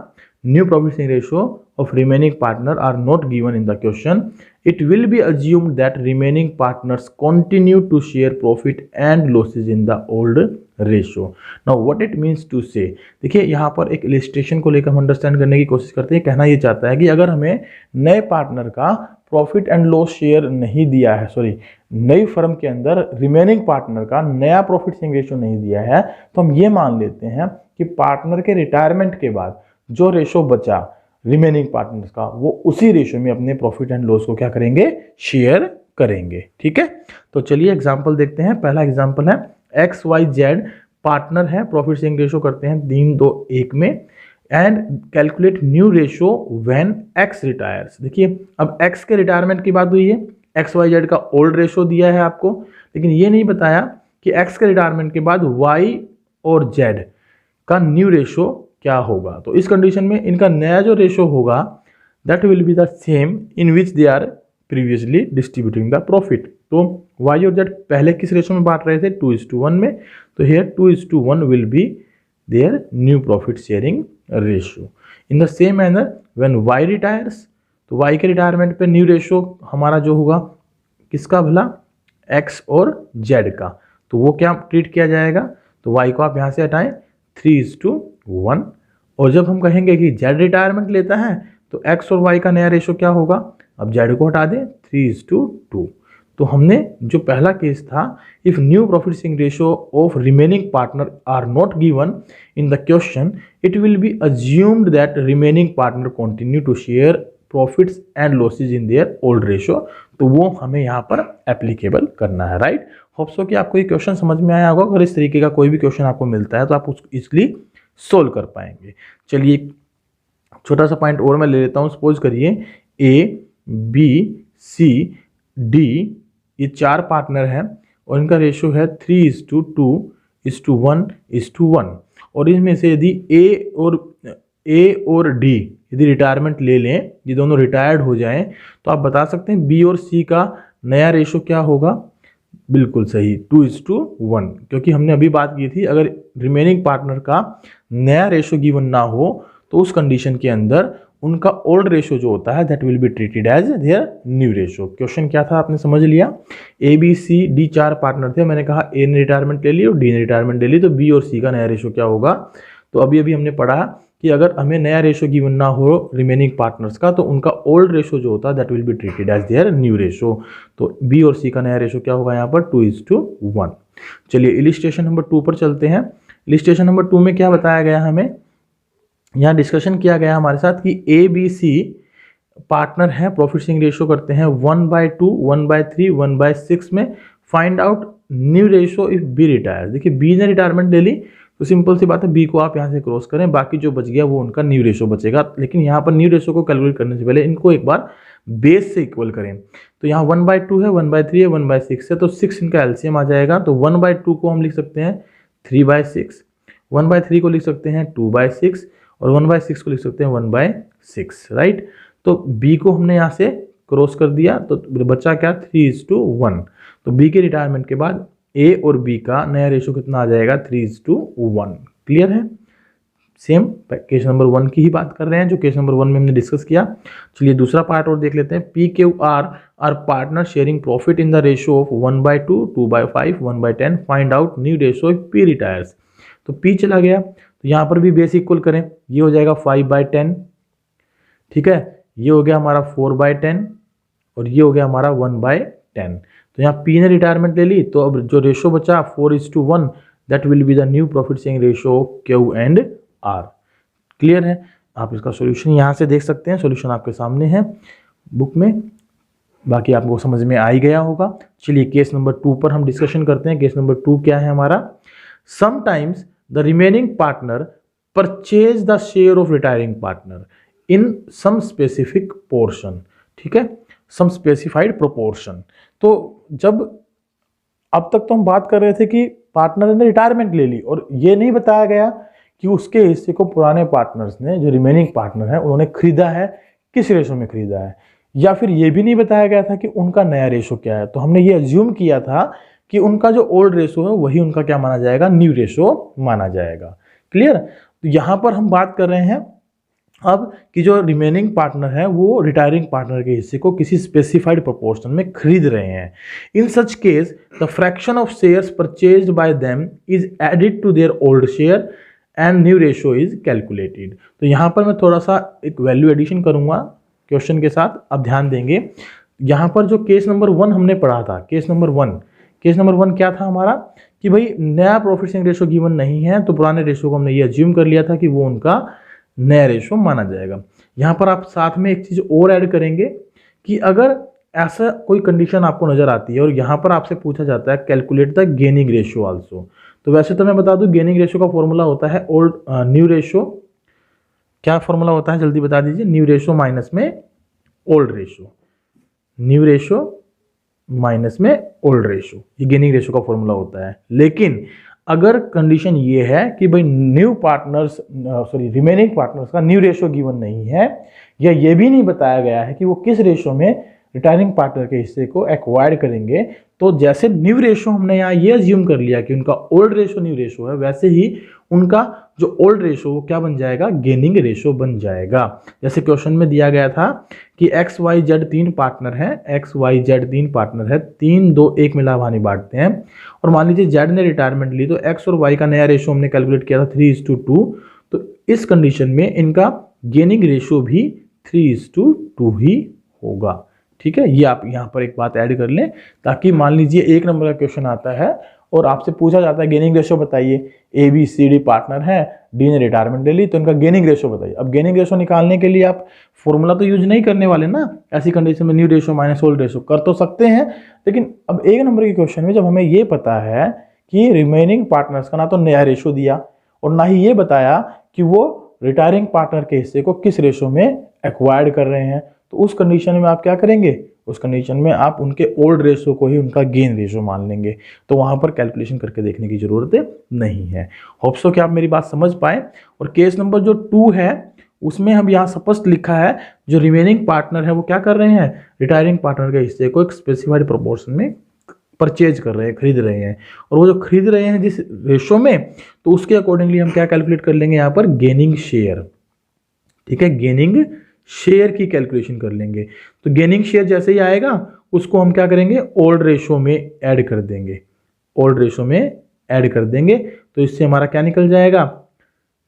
new profit sharing ratio of remaining partner are not given in the question, it will be assumed that remaining partners continue to share profit and losses in the old ratio. Now what it means to say, देखिए यहाँ पर एक illustration को लेकर हम understand करने की कोशिश करते हैं। कहना ये चाहता है कि अगर हमें नए पार्टनर का प्रॉफिट एंड लॉस शेयर नहीं दिया है, सॉरी नई फर्म के अंदर रिमेनिंग पार्टनर का नया प्रॉफिट शेयरिंग रेशियो नहीं दिया है, तो हम ये मान लेते हैं कि पार्टनर के रिटायरमेंट के बाद जो रेशो बचा रिमेनिंग पार्टनर्स का, वो उसी रेशो में अपने प्रॉफिट एंड लॉस को क्या करेंगे, शेयर करेंगे। ठीक है, तो चलिए एग्जांपल देखते हैं। पहला एग्जांपल है XYZ पार्टनर है, प्रॉफिट शेयरिंग रेशो करते हैं 3, 2, 1 में, and calculate new ratio when X retires. देखिए अब X के रिटायरमेंट की बात हुई है, XYZ का ओल्ड रेशो दिया है आपको, लेकिन ये नहीं बताया कि X के रिटायरमेंट के बाद Y और Z का न्यू रेशो क्या होगा। तो इस कंडीशन में इनका नया जो रेशो होगा that will be the same in which they are previously distributing the profit. तो Y और Z पहले किस रेशो में बांट रहे थे, 2:1 में, तो here 2:1 will be there new profit sharing ratio. In the same manner when Y retires, तो Y के रिटायरमेंट पे न्यू रेशो हमारा जो होगा किसका भला, X और Z का, तो वो क्या ट्रीट किया जाएगा, तो Y को आप यहाँ से हटाएं 3:1, और जब हम कहेंगे कि Z रिटायरमेंट लेता है तो X और Y का नया रेशो क्या होगा, अब Z को हटा दें 3:2। तो हमने जो पहला केस था, if new profit sharing ratio of remaining partner are not given in the question, it will be assumed that remaining partner continue to share profits and losses in their old ratio. तो वो हमें यहाँ पर applicable करना है, right. Hope so कि आपको ये क्वेश्चन समझ में आया होगा। अगर इस तरीके का कोई भी क्वेश्चन आपको मिलता है तो आप उसको इजिली सोल्व कर पाएंगे। चलिए एक छोटा सा पॉइंट और मैं ले लेता हूँ। सपोज करिए ABCD ये 4 पार्टनर हैं और इनका रेशो है 3:2:1:1, और इसमें से यदि A और D यदि रिटायरमेंट ले लें, ये दोनों रिटायर्ड हो जाएं, तो आप बता सकते हैं B और C का नया रेशो क्या होगा। बिल्कुल सही 2:1, क्योंकि हमने अभी बात की थी अगर रिमेनिंग पार्टनर का नया रेशो गिवन ना हो तो उस कंडीशन के अंदर उनका ओल्ड रेशो जो होता है that will be treated as their new ratio. Question क्या था आपने समझ लिया। ABCD 4 पार्टनर थे, मैंने कहा A ने रिटायरमेंट ले ली और D ने रिटायरमेंट ले ली, तो B और C का नया रेशो क्या होगा। तो अभी हमने पढ़ा कि अगर हमें नया रेशो गिवन ना हो रिमेनिंग पार्टनर्स का, तो उनका ओल्ड रेशो जो होता है that will be treated as their new ratio. तो B और C का नया रेशो क्या होगा यहाँ पर 2:1। चलिए इलिस्ट्रेशन नंबर 2 पर चलते हैं। इलिस्ट्रेशन नंबर 2 में क्या बताया गया, हमें यहाँ डिस्कशन किया गया हमारे साथ कि ABC पार्टनर है, प्रॉफिट शेयरिंग रेशो करते हैं 1/2, 1/3, 1/6 में। Find out new ratio if B retire. देखिए B ने रिटायरमेंट ले ली तो सिंपल सी बात है B को आप यहाँ से क्रॉस करें, बाकी जो बच गया वो उनका न्यू रेशो बचेगा। लेकिन यहाँ पर न्यू रेशो को कैलकुलेट करने से पहले इनको एक बार बेस से इक्वल करें। तो यहाँ 1/2 है, 1/3 है, 1/6 है, तो 6 इनका एलसीएम आ जाएगा। तो 1/2 को हम लिख सकते हैं 3/6, 1/3 को लिख सकते हैं 2/6, और 1/6 को लिख सकते हैं 1/6, राइट। तो B को हमने यहाँ से क्रॉस कर दिया तो बचा क्या 3:1। तो B के रिटायरमेंट के बाद A और B का नया रेशो कितना आ जाएगा 3:1। क्लियर है। सेम केस नंबर 1 की ही बात कर रहे हैं जो केस नंबर 1 में हमने डिस्कस किया। चलिए दूसरा पार्ट और देख लेते हैं। PQR are partner sharing profit in the ratio of 1/2, 2/5, 1/10। Find out new ratio if P retires. तो P चला गया तो यहाँ पर भी बेस इक्वल करें, ये हो जाएगा 5/10, ठीक है, ये हो गया हमारा 4/10 और ये हो गया हमारा 1/10। तो यहाँ P ने रिटायरमेंट ले ली तो अब जो रेशो बचा 4:1 that will be the new profit sharing ratio Q and R। Clear है। आप इसका सॉल्यूशन यहाँ से देख सकते हैं, सॉल्यूशन आपके सामने है बुक में, बाकी आपको समझ में आ ही गया होगा। चलिए केस नंबर 2 पर हम डिस्कशन करते हैं। केस नंबर 2 क्या है हमारा, sometimes the remaining partner purchase the share of retiring partner in some specific portion, ठीक है, some specified proportion। तो जब अब तक तो हम बात कर रहे थे कि पार्टनर ने रिटायरमेंट ले ली और ये नहीं बताया गया कि उसके हिस्से को पुराने पार्टनर्स ने, जो रिमेनिंग पार्टनर है, उन्होंने खरीदा है, किस रेशो में खरीदा है, या फिर ये भी नहीं बताया गया था कि उनका नया रेशो क्या है। तो हमने ये अज्यूम किया था कि उनका जो ओल्ड रेशो है वही उनका क्या माना जाएगा, न्यू रेशो माना जाएगा। क्लियर। तो यहाँ पर हम बात कर रहे हैं अब कि जो रिमेनिंग पार्टनर है वो रिटायरिंग पार्टनर के हिस्से को किसी स्पेसिफाइड प्रोपोर्शन में खरीद रहे हैं। In such case the fraction of shares purchased by them is added to their old share and new ratio is calculated. तो यहाँ पर मैं थोड़ा सा एक वैल्यू एडिशन करूंगा क्वेश्चन के साथ, अब ध्यान देंगे। यहाँ पर जो केस नंबर 1 हमने पढ़ा था, केस नंबर वन क्या था हमारा कि भाई नया प्रॉफिट शेयरिंग रेशियो गिवन नहीं है, तो पुराने रेशियो को हमने ये अज्यूम कर लिया था कि वो उनका नया रेशियो माना जाएगा। यहाँ पर आप साथ में एक चीज और ऐड करेंगे कि अगर ऐसा कोई कंडीशन आपको नजर आती है और यहाँ पर आपसे पूछा जाता है calculate the gaining ratio also, तो वैसे तो मैं बता दूं गेनिंग रेशियो का फॉर्मूला होता है न्यू रेशियो। क्या फॉर्मूला होता है जल्दी बता दीजिए? न्यू रेशियो माइनस में old ratio, new ratio minus में ओल्ड रेशियो, ये गेनिंग रेशियो का फॉर्मूला होता है। लेकिन अगर कंडीशन ये है कि भाई रिमेनिंग पार्टनर्स का न्यू रेशियो गिवन नहीं है, या ये भी नहीं बताया गया है कि वो किस रेशियो में रिटायरिंग पार्टनर के हिस्से को एक्वायर्ड करेंगे, तो जैसे न्यू रेशियो हमने यहाँ ये अज्यूम कर लिया कि उनका ओल्ड रेशियो न्यू रेशियो है, वैसे ही उनका जो ओल्ड रेशियो वो क्या बन जाएगा? गेनिंग रेशियो बन जाएगा। जैसे क्वेश्चन में दिया गया था कि एक्स वाई जेड 3 पार्टनर है, एक्स वाई जेड 3 पार्टनर है, 3 2 1 में लाभानी बांटते हैं, और मान लीजिए जेड ने रिटायरमेंट ली, तो एक्स और वाई का नया रेशियो हमने कैलकुलेट किया था 3:2, तो इस कंडीशन में इनका गेनिंग रेशियो भी 3:2 ही होगा। ठीक है, ये आप यहाँ पर एक बात ऐड कर लें, ताकि मान लीजिए 1 नंबर का क्वेश्चन आता है और आपसे पूछा जाता है गेनिंग रेशियो बताइए, A B C D partner है, डी ने रिटायरमेंट ले ली, तो इनका गेनिंग रेशियो बताइए। अब गेनिंग रेशियो निकालने के लिए आप फॉर्मूला तो यूज नहीं करने वाले ना, ऐसी कंडीशन में new ratio minus old ratio कर तो सकते हैं, लेकिन अब 1 नंबर के क्वेश्चन में जब हमें ये पता है कि रिमेनिंग पार्टनर्स का ना तो नया रेशियो दिया और ना ही ये बताया कि वो रिटायरिंग पार्टनर के हिस्से को किस रेशियो में एक्वायर्ड कर रहे हैं, तो उस कंडीशन में आप क्या करेंगे? उस कंडीशन में आप उनके ओल्ड रेशियो को ही उनका गेन रेशियो मान लेंगे, तो वहां पर कैलकुलेशन करके देखने की जरूरत नहीं है। होप सो कि आप मेरी बात समझ पाए। और केस नंबर जो 2 है उसमें हम यहाँ स्पष्ट लिखा है जो रिमेनिंग पार्टनर है वो क्या कर रहे हैं? रिटायरिंग पार्टनर के हिस्से को एक स्पेसिफाइड प्रोपोर्शन में परचेज कर रहे हैं, खरीद रहे हैं, और वो जो खरीद रहे हैं जिस रेशियो में, तो उसके अकॉर्डिंगली हम क्या कैलकुलेट कर लेंगे यहाँ पर? Gaining share. ठीक है, गेनिंग शेयर की कैलकुलेशन कर लेंगे। तो गेनिंग शेयर जैसे ही आएगा उसको हम क्या करेंगे? ओल्ड रेशियो में ऐड कर देंगे, ओल्ड रेशियो में ऐड कर देंगे, तो इससे हमारा क्या निकल जाएगा?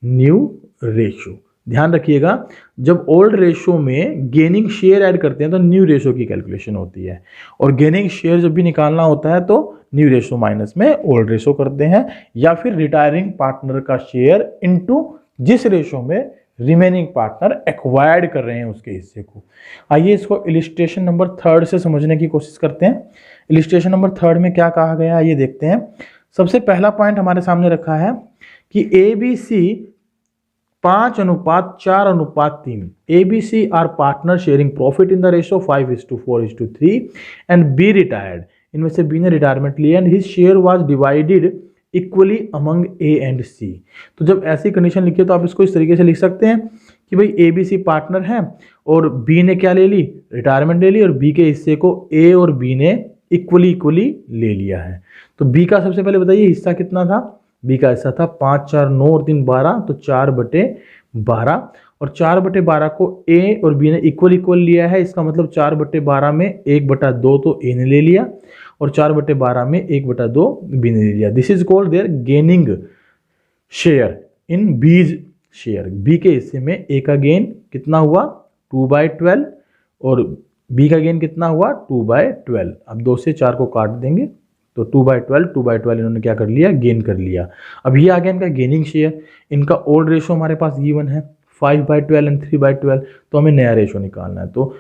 New ratio. ध्यान रखिएगा, जब ओल्ड रेशियो में गेनिंग शेयर ऐड करते हैं तो न्यू रेशियो की कैलकुलेशन होती है, और गेनिंग शेयर जब भी निकालना होता है तो न्यू रेशियो माइनस में ओल्ड रेशियो करते हैं, या फिर रिटायरिंग पार्टनर का शेयर इनटू जिस रेशियो में रिमेनिंग पार्टनर एक्वायर्ड कर रहे हैं उसके हिस्से को। आइए इसको इलिस्ट्रेशन नंबर 3 से समझने की कोशिश करते हैं। इलिस्ट्रेशन नंबर 3 में क्या कहा गया है ये देखते हैं। सबसे पहला पॉइंट हमारे सामने रखा है कि ABC 5:4:3, ABC are partner sharing profit in the ratio 5:4:3 and B retired, इनमें से बी ने रिटायरमेंट लिया and his share was divided equally among A and C. तो जब ऐसी कंडीशन लिखी है तो आप इसको इस तरीके से लिख सकते हैं कि भाई ए बी सी पार्टनर है और बी ने क्या ले ली? रिटायरमेंट ले ली, और बी के हिस्से को ए और बी ने इक्वली ले लिया है। तो बी का सबसे पहले बताइए हिस्सा कितना था? बी का हिस्सा था 5 4 9 और 3 12, तो 4/12, और 4/12 को ए और बी ने इक्वल लिया है, इसका मतलब 4/12 में 1/2 तो ए ने ले लिया, और 4/12 में 1/2 बी ने ले लिया। This is called their gaining share in B's share. B के हिस्से में ए का गेन कितना हुआ? 2/12, और बी का गेन कितना हुआ? 2/12। अब 2 से 4 को काट देंगे तो 2/12 इन्होंने क्या कर लिया? गेन कर लिया। अब ये आ गया इनका गेनिंग शेयर। इनका ओल्ड रेशियो हमारे पास गिवन है 5/12 एंड 3/12, तो हमें नया रेशियो निकालना है। तो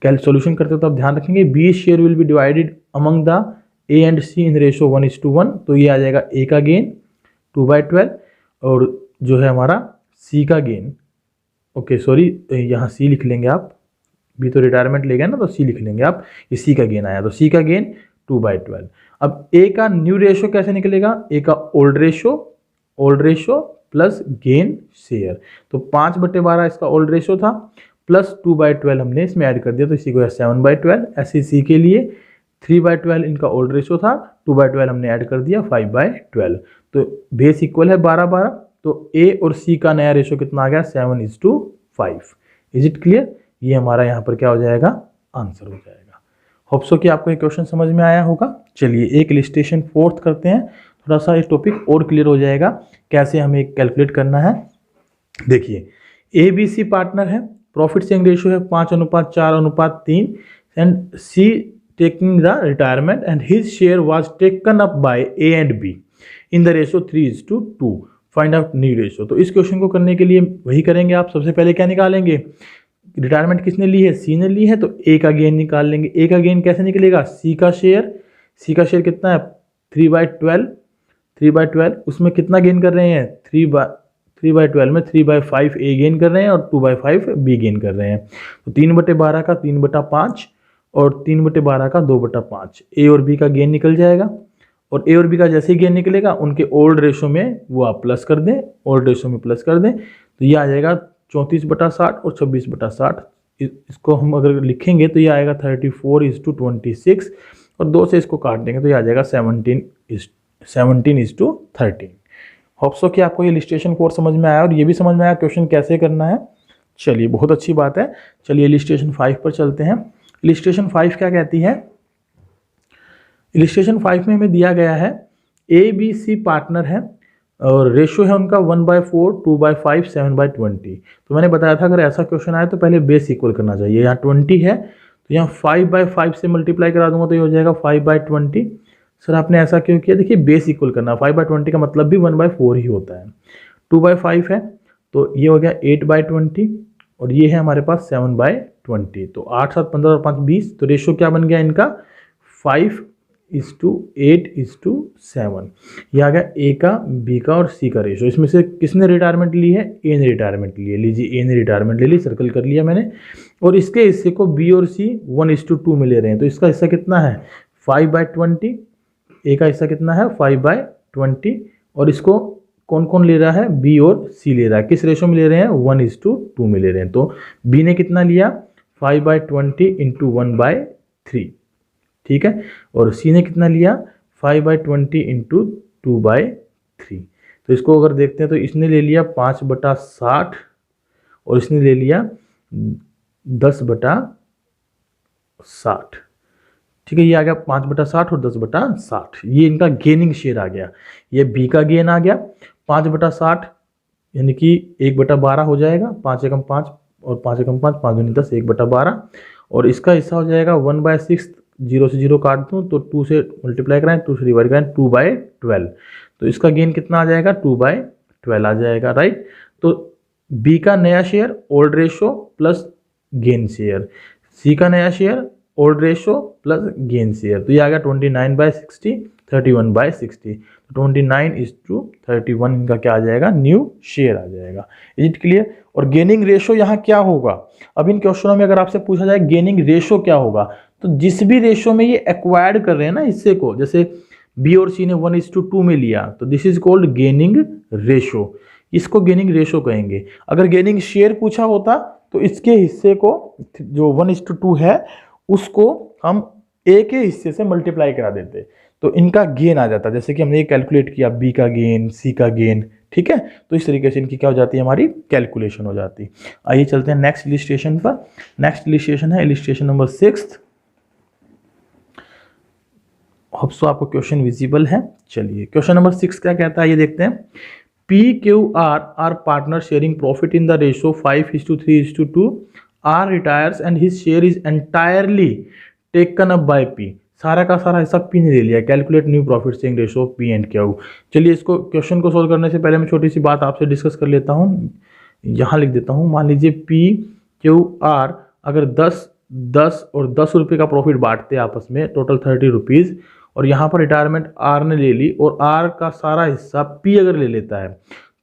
सोल्यूशन करते हो तो आप ध्यान रखेंगे B share will be divided among the A and C in ratio 1:1, तो ये आ जाएगा ए का गेन 2/12, और जो है हमारा सी का गेन, ओके सॉरी यहाँ सी लिख लेंगे आप, बी तो रिटायरमेंट ले गया ना, तो सी लिख लेंगे आप, ये सी का गेन आया, तो सी का गेन 2/12। अब ए का न्यू रेशियो कैसे निकलेगा? ए का old ratio plus gain share, तो 5/12 इसका ओल्ड रेशियो था, प्लस 2/12 हमने इसमें ऐड कर दिया, तो इसी को 7/12। ऐसे सी के लिए 3/12 इनका ओल्ड रेशियो था, 2/12 हमने ऐड कर दिया 5/12, तो बेस इक्वल है 12/12, तो ए और सी का नया रेशियो कितना आ गया? 7:5। 5। Is it clear? ये हमारा यहाँ पर क्या हो जाएगा, आंसर हो जाएगा। होप सो कि आपको ये क्वेश्चन समझ में आया होगा। चलिए एक इलस्ट्रेशन फोर्थ करते हैं, थोड़ा सा ये टॉपिक और क्लियर हो जाएगा कैसे हमें कैलकुलेट करना है। देखिए ABC पार्टनर है, प्रॉफिट शेयरिंग रेशियो है 5:4:3 and C taking the retirement and his share was taken up bye A and B in the ratio 3:2। Find out new ratio. तो इस क्वेश्चन को करने के लिए वही करेंगे आप। सबसे पहले क्या निकालेंगे, रिटायरमेंट किसने ली है, C ने ली है, तो A का गेन निकाल लेंगे। A का गेन कैसे निकलेगा, C का शेयर कितना है 3/12, उसमें कितना गेन कर रहे हैं 3/12 में 3/5 A गेन कर रहे हैं और 2/5 B गेन कर रहे हैं। तो 3/12 का 3/5 और 3/12 का 2/5 A और B का गेन निकल जाएगा। और A और B का जैसे ही गेन निकलेगा उनके ओल्ड रेशो में वो आप प्लस कर दें, ओल्ड रेशो में प्लस कर दें, तो ये आ जाएगा 34/60 और 26/60। इसको हम अगर लिखेंगे तो ये आएगा 34:26 और 2 से इसको काट देंगे तो ये आ जाएगा 17:13। होप सो कि आपको ये इलस्ट्रेशन कोड समझ में आया और ये भी समझ में आया क्वेश्चन कैसे करना है। चलिए बहुत अच्छी बात है। चलिए इलस्ट्रेशन 5 पर चलते हैं। इलस्ट्रेशन 5 क्या कहती है, इलस्ट्रेशन 5 में हमें दिया गया है ABC पार्टनर है और रेशियो है उनका 1/4, 2/5, 7/20। तो मैंने बताया था अगर ऐसा क्वेश्चन आए तो पहले बेस इक्वल करना चाहिए। यहाँ 20 है तो यहाँ 5/5 से मल्टीप्लाई करा दूंगा तो ये हो जाएगा 5/20। सर आपने ऐसा क्यों किया, देखिए बेस इक्वल करना, 5/20 का मतलब भी 1/4 ही होता है। 2/5 है तो ये हो गया 8/20 और ये है हमारे पास 7/20। तो 8, 7, 15 और 5, 20। तो रेशियो क्या बन गया इनका 5:8:7। ये आ गया A का, B का और C का रेशियो। इसमें से किसने रिटायरमेंट ली है, A ने रिटायरमेंट ली है। लीजिए A ने रिटायरमेंट ले ली, सर्कल कर लिया मैंने। और इसके हिस्से को B और C 1:2 में ले रहे हैं। तो इसका हिस्सा कितना है 5/20, A का हिस्सा कितना है 5/20 और इसको कौन कौन ले रहा है, B और C ले रहा है। किस रेशो में ले रहे हैं 1:2 में ले रहे हैं। तो B ने कितना लिया 5/20 × 1/3, ठीक है, और C ने कितना लिया 5/20 × 2/3। तो इसको अगर देखते हैं तो इसने ले लिया 5/60 और इसने ले लिया 10/60, ठीक है। ये आ गया 5/60 और 10/60। ये इनका गेनिंग शेयर आ गया। ये B का गेन आ गया 5/60 यानी कि 1/12 हो जाएगा। 5 एकम 5 और 5 एकम 5, 5 दूनी 10, 1/12। और इसका हिस्सा हो जाएगा 1/6, 0 से 0 काट दूँ तो 2 से मल्टीप्लाई कराएं, 2 से डिवाइड कराएं, 2/12। तो इसका गेन कितना आ जाएगा 2/12 आ जाएगा, राइट। तो B का नया share old ratio plus gain share, C का नया share old ratio plus gain share. तो ये आ गया 29/60, 31/60। 29:31 इनका क्या आ जाएगा, न्यू शेयर आ जाएगा। Is it clear? और गेनिंग रेशो यहाँ क्या होगा, अब इन क्वेश्चनों में अगर आपसे पूछा जाए गेनिंग रेशो क्या होगा, तो जिस भी रेशो में ये एक्वायर्ड कर रहे हैं ना हिस्से को, जैसे B और C ने 1:2 में लिया तो this is called gaining ratio, इसको गेनिंग रेशो कहेंगे। अगर गेनिंग शेयर पूछा होता तो इसके हिस्से को जो 1:2 है उसको हम A के हिस्से से मल्टीप्लाई करा देते तो इनका गेन आ जाता, जैसे कि हमने ये कैलकुलेट किया B का गेन, C का गेन, ठीक है। तो इस तरीके से इनकी क्या हो जाती है, हमारी कैलकुलेशन हो जाती। आइए चलते हैं नेक्स्ट इलस्ट्रेशन पर। नेक्स्ट इलस्ट्रेशन है इलस्ट्रेशन नंबर 6। होप सो आपको क्वेश्चन विजिबल है। चलिए क्वेश्चन नंबर 6 क्या कहता है ये देखते हैं। PQR are partner sharing profit in the ratio 5:3:2। R retires and his share is entirely taken up by P। सारा का सारा हिस्सा P ने ले लिया। Calculate new profit sharing ratio P and Q। चलिए इसको क्वेश्चन को सोल्व करने से पहले मैं छोटी सी बात आपसे डिस्कस कर लेता हूँ, यहाँ लिख देता हूँ। मान लीजिए PQR अगर 10 और 10 रुपये का प्रॉफिट बांटते आपस में, टोटल 30 रुपीज़, और यहाँ पर रिटायरमेंट R ने ले ली और R का सारा हिस्सा P अगर ले लेता है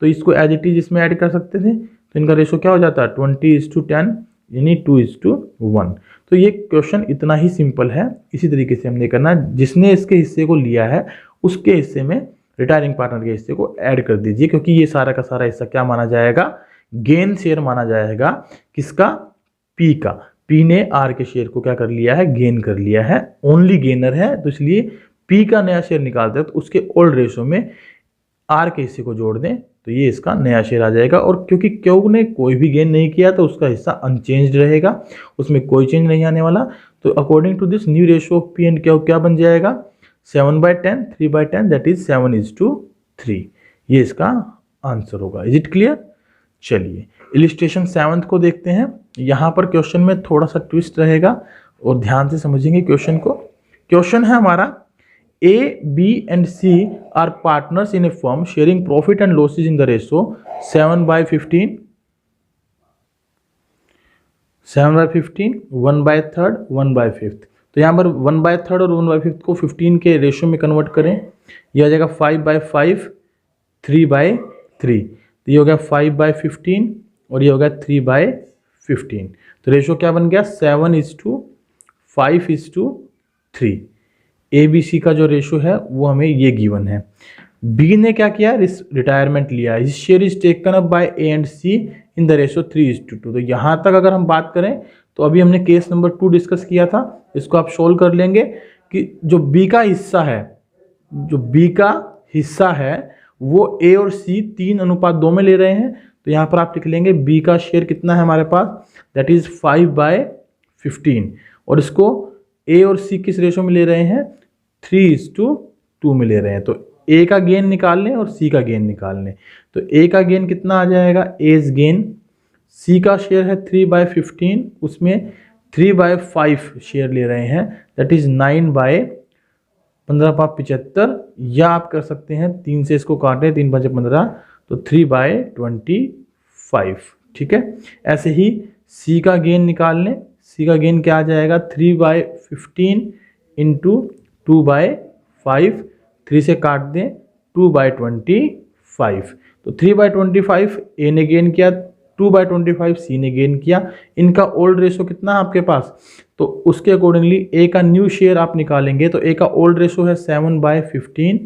तो इसको एज इट इज इसमें ऐड कर सकते थे। तो इनका रेशो क्या हो जाता है 20:10 यानी 2:1। तो ये क्वेश्चन इतना ही सिंपल है। इसी तरीके से हमने करना है, जिसने इसके हिस्से को लिया है उसके हिस्से में रिटायरिंग पार्टनर के हिस्से को ऐड कर दीजिए, क्योंकि ये सारा का सारा हिस्सा क्या माना जाएगा, गेन शेयर माना जाएगा। किसका, P का। P ने R के शेयर को क्या कर लिया है, गेन कर लिया है, ओनली गेनर है। तो इसलिए P का नया शेयर निकालते हैं तो उसके ओल्ड रेशो में R के हिस्से को जोड़ दें तो ये इसका नया शेयर आ जाएगा। और क्योंकि क्यू ने कोई भी गेन नहीं किया तो उसका हिस्सा अनचेंज्ड रहेगा, उसमें कोई चेंज नहीं आने वाला। तो according to this new ratio of P and Q क्या बन जाएगा, 7/10, 3/10, दैट इज 7:3। ये इसका आंसर होगा। Is it clear? चलिए इलिस्ट्रेशन 7 को देखते हैं। यहाँ पर क्वेश्चन में थोड़ा सा ट्विस्ट रहेगा और ध्यान से समझेंगे क्वेश्चन को। क्वेश्चन है हमारा, A, B and C are partners in a firm sharing profit and losses in the ratio 7/15, 7/15, 1/3, 1/5। तो यहाँ पर 1/3 और 1/5 को 15 के रेशियो में कन्वर्ट करें, यह आ जाएगा 5/5, 3/3। तो ये हो गया 5/15 और ये हो गया 3/15। तो रेशियो क्या बन गया, 7:5:3। ए बी सी का जो रेशियो है वो हमें ये गिवन है। बी ने क्या किया, रिटायरमेंट लिया। His share is taken up by A and C in the ratio 3:2। तो यहाँ तक अगर हम बात करें तो अभी हमने केस नंबर 2 डिस्कस किया था, इसको आप सोल्व कर लेंगे कि जो बी का हिस्सा है, वो ए और सी 3:2 में ले रहे हैं। तो यहाँ पर आप लिख लेंगे बी का शेयर कितना है हमारे पास, दैट इज 5/15। और इसको ए और सी किस रेशो में ले रहे हैं, 3:2 में ले रहे हैं। तो ए का गेन निकाल लें और सी का गेन निकाल लें। तो ए का गेन कितना आ जाएगा, एज गेन। सी का शेयर है 3/15, उसमें 3/5 शेयर ले रहे हैं, दैट इज 9/15, या आप कर सकते हैं 3 से इसको काटें, 3×15 तो 3/25। ठीक है। ऐसे ही सी का गेन निकाल लें। सी का गेन क्या आ जाएगा, 3/15 इंटू 2/5, 3 से काट दें 2/25। तो 3/25 ए ने गेन किया, 2/25 सी ने गेन किया। इनका ओल्ड रेशो कितना है आपके पास, तो उसके अकॉर्डिंगली ए का न्यू शेयर आप निकालेंगे। तो ए का ओल्ड रेशो है 7/15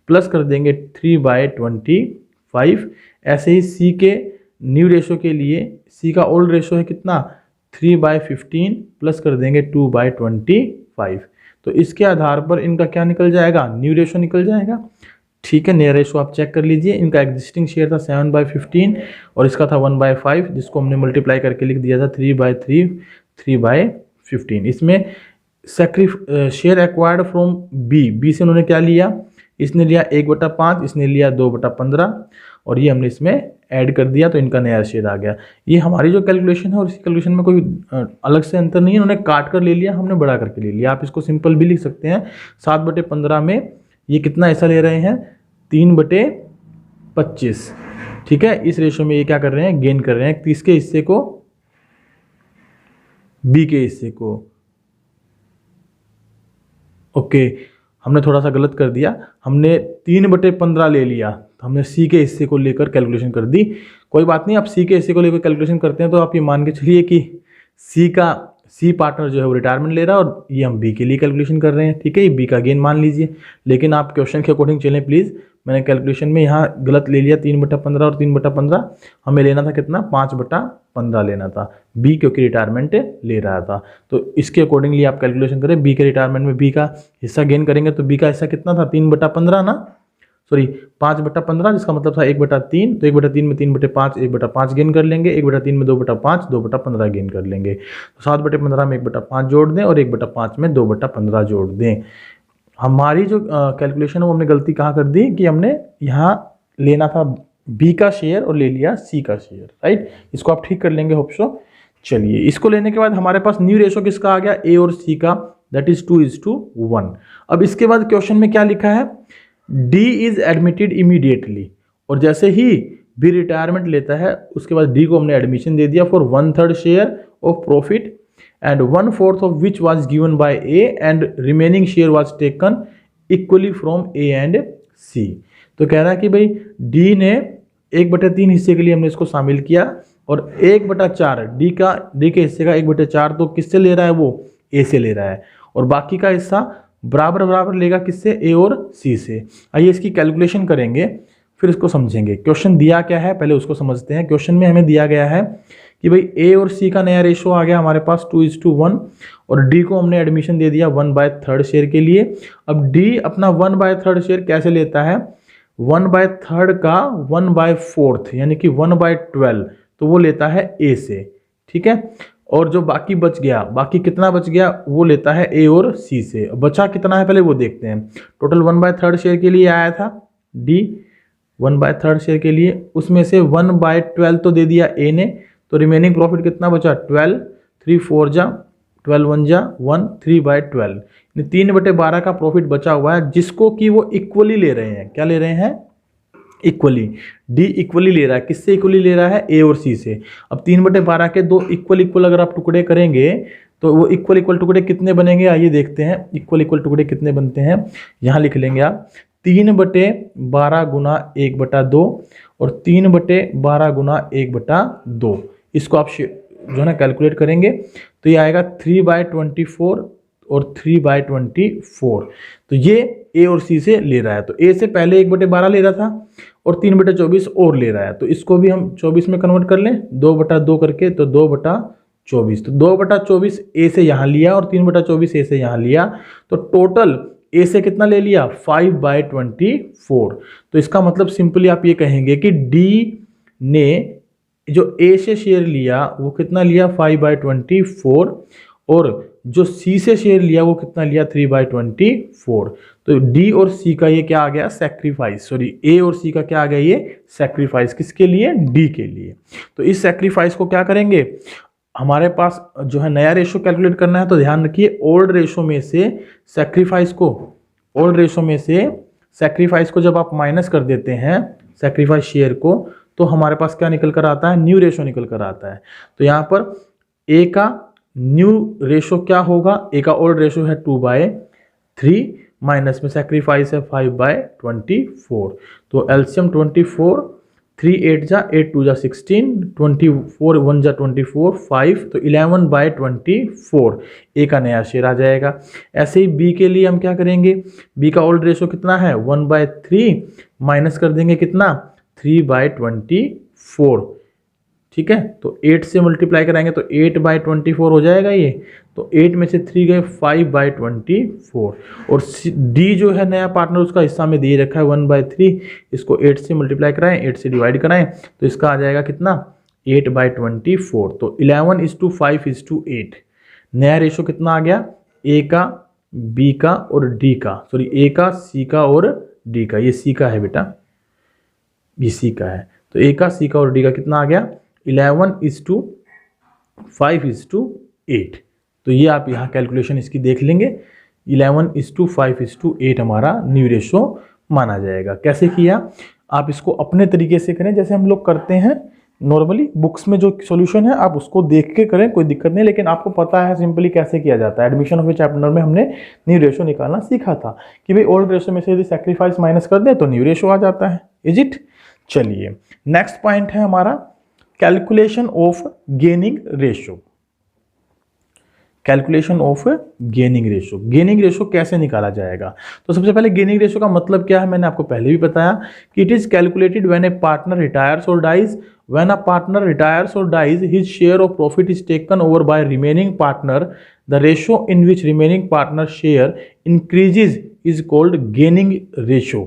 प्लस कर देंगे 3/25। ऐसे ही सी के न्यू रेशो के लिए सी का ओल्ड रेशो है कितना, 3/15 प्लस कर देंगे 2/25। तो इसके आधार पर इनका क्या निकल जाएगा, न्यू रेशो निकल जाएगा। ठीक है, नया रेशो आप चेक कर लीजिए। इनका एग्जिस्टिंग शेयर था 7/15 और इसका था 1/5, जिसको हमने मल्टीप्लाई करके लिख दिया था 3/3, 3/15। इसमें शेयर एक्वायर्ड फ्रॉम बी से उन्होंने क्या लिया, इसने लिया 1/5, इसने लिया 2/15 और ये हमने इसमें ऐड कर दिया, तो इनका नया शेयर आ गया। ये हमारी जो कैलकुलेशन है और इस कैलकुलेशन में कोई अलग से अंतर नहीं है, उन्होंने काट कर ले लिया, हमने बढ़ा करके ले लिया। आप इसको सिंपल भी लिख सकते हैं। 7/15 में ये कितना ऐसा ले रहे हैं, 3/25। ठीक है, इस रेशो में ये क्या कर रहे हैं, गेन कर रहे हैं। किसके हिस्से को, बी के हिस्से को। ओके, हमने थोड़ा सा गलत कर दिया, हमने 3/15 ले लिया, तो हमने सी के हिस्से को लेकर कैलकुलेशन कर दी। कोई बात नहीं, आप सी के हिस्से को लेकर कैलकुलेशन करते हैं तो आप ये मान के चलिए कि सी पार्टनर जो है वो रिटायरमेंट ले रहा है और ये हम बी के लिए कैलकुलेशन कर रहे हैं। ठीक है, ये बी का गेन मान लीजिए, लेकिन आप क्वेश्चन के अकॉर्डिंग चलें प्लीज़। मैंने कैलकुलेशन में यहाँ गलत ले लिया, 3/15 और 3/15, हमें लेना था कितना, 5/15 लेना था, बी क्योंकि रिटायरमेंट ले रहा था। तो इसके अकॉर्डिंगली आप कैलकुलेशन करें। बी के रिटायरमेंट में बी का हिस्सा गेन करेंगे तो बी का हिस्सा कितना था, 3/15 ना, सॉरी 5/15, जिसका मतलब था 1/3। तो 1/3 में 3/5, 1/5 गेन कर लेंगे। 1/3 में 2/5, 2/15 गेन कर लेंगे। तो 7/15 में 1/5 जोड़ दें और 1/5 में 2/15 जोड़ दें। हमारी जो कैलकुलेशन है वो हमने गलती कहाँ कर दी कि हमने यहाँ लेना था बी का शेयर और ले लिया सी का शेयर, राइट। इसको आप ठीक कर लेंगे, होप सो। चलिए, इसको लेने के बाद हमारे पास न्यू रेशो किसका आ गया, ए और सी का, दैट इज 2:1। अब इसके बाद क्वेश्चन में क्या लिखा है, डी इज एडमिटेड इमीडिएटली। और जैसे ही बी रिटायरमेंट लेता है उसके बाद डी को हमने एडमिशन दे दिया for 1/3 share of profit and 1/4 of which was given by A and remaining share was taken equally from A and C। तो कह रहा है कि भाई D ने 1/3 हिस्से के लिए हमने इसको शामिल किया और 1/4 डी के हिस्से का 1/4 तो किससे ले रहा है, वो A से ले रहा है, और बाकी का हिस्सा बराबर लेगा किससे, A और C से। आइए इसकी कैलकुलेशन करेंगे फिर इसको समझेंगे। क्वेश्चन दिया क्या है पहले उसको समझते हैं। क्वेश्चन में हमें दिया गया है कि भाई ए और सी का नया रेशो आ गया हमारे पास 2:1 और डी को हमने एडमिशन दे दिया 1/3 शेयर के लिए। अब डी अपना 1/3 शेयर कैसे लेता है, 1/3 का 1/4 यानी कि 1/12, तो वो लेता है ए से, ठीक है। और जो बाकी बच गया, बाकी कितना बच गया, वो लेता है ए और सी से। बचा कितना है पहले वो देखते हैं। टोटल 1/3 शेयर के लिए आया था डी, 1/3 शेयर के लिए, उसमें से 1/12 तो दे दिया ए ने, तो रिमेनिंग प्रॉफिट कितना बचा 12, 3 4 जा 12 1 जा 1, 3/12, 3/12 का प्रॉफिट बचा हुआ है, जिसको कि वो इक्वली ले रहे हैं। क्या ले रहे हैं? इक्वली। डी इक्वली ले रहा है, किससे इक्वली ले रहा है? ए और सी से। अब 3/12 के दो इक्वल इक्वल अगर आप टुकड़े करेंगे तो वो इक्वल इक्वल टुकड़े कितने बनेंगे, आइए देखते हैं इक्वल इक्वल टुकड़े कितने बनते हैं। यहाँ लिख लेंगे आप 3/12 गुना 1/2 और 3/12 गुना 1/2। इसको आप जो है ना कैलकुलेट करेंगे तो ये आएगा 3/24 और 3/24। तो ये ए और सी से ले रहा है, तो ए से पहले 1/12 ले रहा था और 3/24 और ले रहा है, तो इसको भी हम 24 में कन्वर्ट कर लें 2/2 करके, तो 2/24। तो 2/24 ए से यहाँ लिया और 3/24 ए से यहाँ लिया, तो टोटल ए से कितना ले लिया 5/24। तो इसका मतलब सिंपली आप ये कहेंगे कि डी ने जो ए से शेयर लिया वो कितना लिया 5/24 और जो सी से शेयर लिया वो कितना लिया 3/24। तो डी और सी का ये क्या आ गया सैक्रिफाइस, सॉरी ए और सी का क्या आ गया ये सैक्रिफाइस, किसके लिए? डी के लिए। तो इस सैक्रिफाइस को क्या करेंगे, हमारे पास जो है नया रेशो कैलकुलेट करना है, तो ध्यान रखिए ओल्ड रेशो में से सैक्रिफाइस को, ओल्ड रेशो में से सैक्रिफाइस को जब आप माइनस कर देते हैं सैक्रिफाइस शेयर को, तो हमारे पास क्या निकल कर आता है? न्यू रेशो निकल कर आता है। तो यहाँ पर ए का न्यू रेशो क्या होगा? ए का ओल्ड रेशो है 2/3 माइनस में सैक्रिफाइस है 5/24। तो एलसीएम 24, 3 8 जा 8 2 जा 16, 24 1 जा 24 5, तो 11/24 ए का नया शेयर आ जाएगा। ऐसे ही बी के लिए हम क्या करेंगे, बी का ओल्ड रेशो कितना है 1/3 माइनस कर देंगे कितना 3/24, ठीक है। तो 8 से मल्टीप्लाई कराएंगे तो 8/24 हो जाएगा ये, तो 8 में से 3 गए 5/24। और डी जो है नया पार्टनर उसका हिस्सा में दिए रखा है 1/3, इसको 8 से मल्टीप्लाई कराएं 8 से डिवाइड कराएं तो इसका आ जाएगा कितना 8/24। तो 11:5:8 नया रेशो कितना आ गया, ए का, बी का और डी का, सॉरी ए का, सी का और डी का। ये सी का है बेटा, ये सी का है। तो ए का, सी का और डी का कितना आ गया 11:5:8। तो ये आप यहाँ कैलकुलेशन इसकी देख लेंगे, 11:5:8 हमारा न्यू रेशो माना जाएगा। कैसे किया, आप इसको अपने तरीके से करें जैसे हम लोग करते हैं नॉर्मली, बुक्स में जो सॉल्यूशन है आप उसको देख के करें, कोई दिक्कत नहीं, लेकिन आपको पता है सिंपली कैसे किया जाता है। एडमिशन ऑफ ए चैप्टर में हमने न्यू रेशो निकालना सीखा था कि भाई ओल्ड रेशो में से यदि सैक्रिफाइस माइनस कर दे तो न्यू रेशो आ जाता है, इज इट। चलिए नेक्स्ट पॉइंट है हमारा calculation of gaining ratio. Calculation of gaining ratio, gaining ratio कैसे निकाला जाएगा? तो सबसे पहले गेनिंग रेशो का मतलब क्या है, मैंने आपको पहले भी बताया कि it is calculated when a partner retires और dies. When a partner retires और dies his share of profit is taken over by remaining partner, the ratio in which remaining partner share increases is called gaining ratio,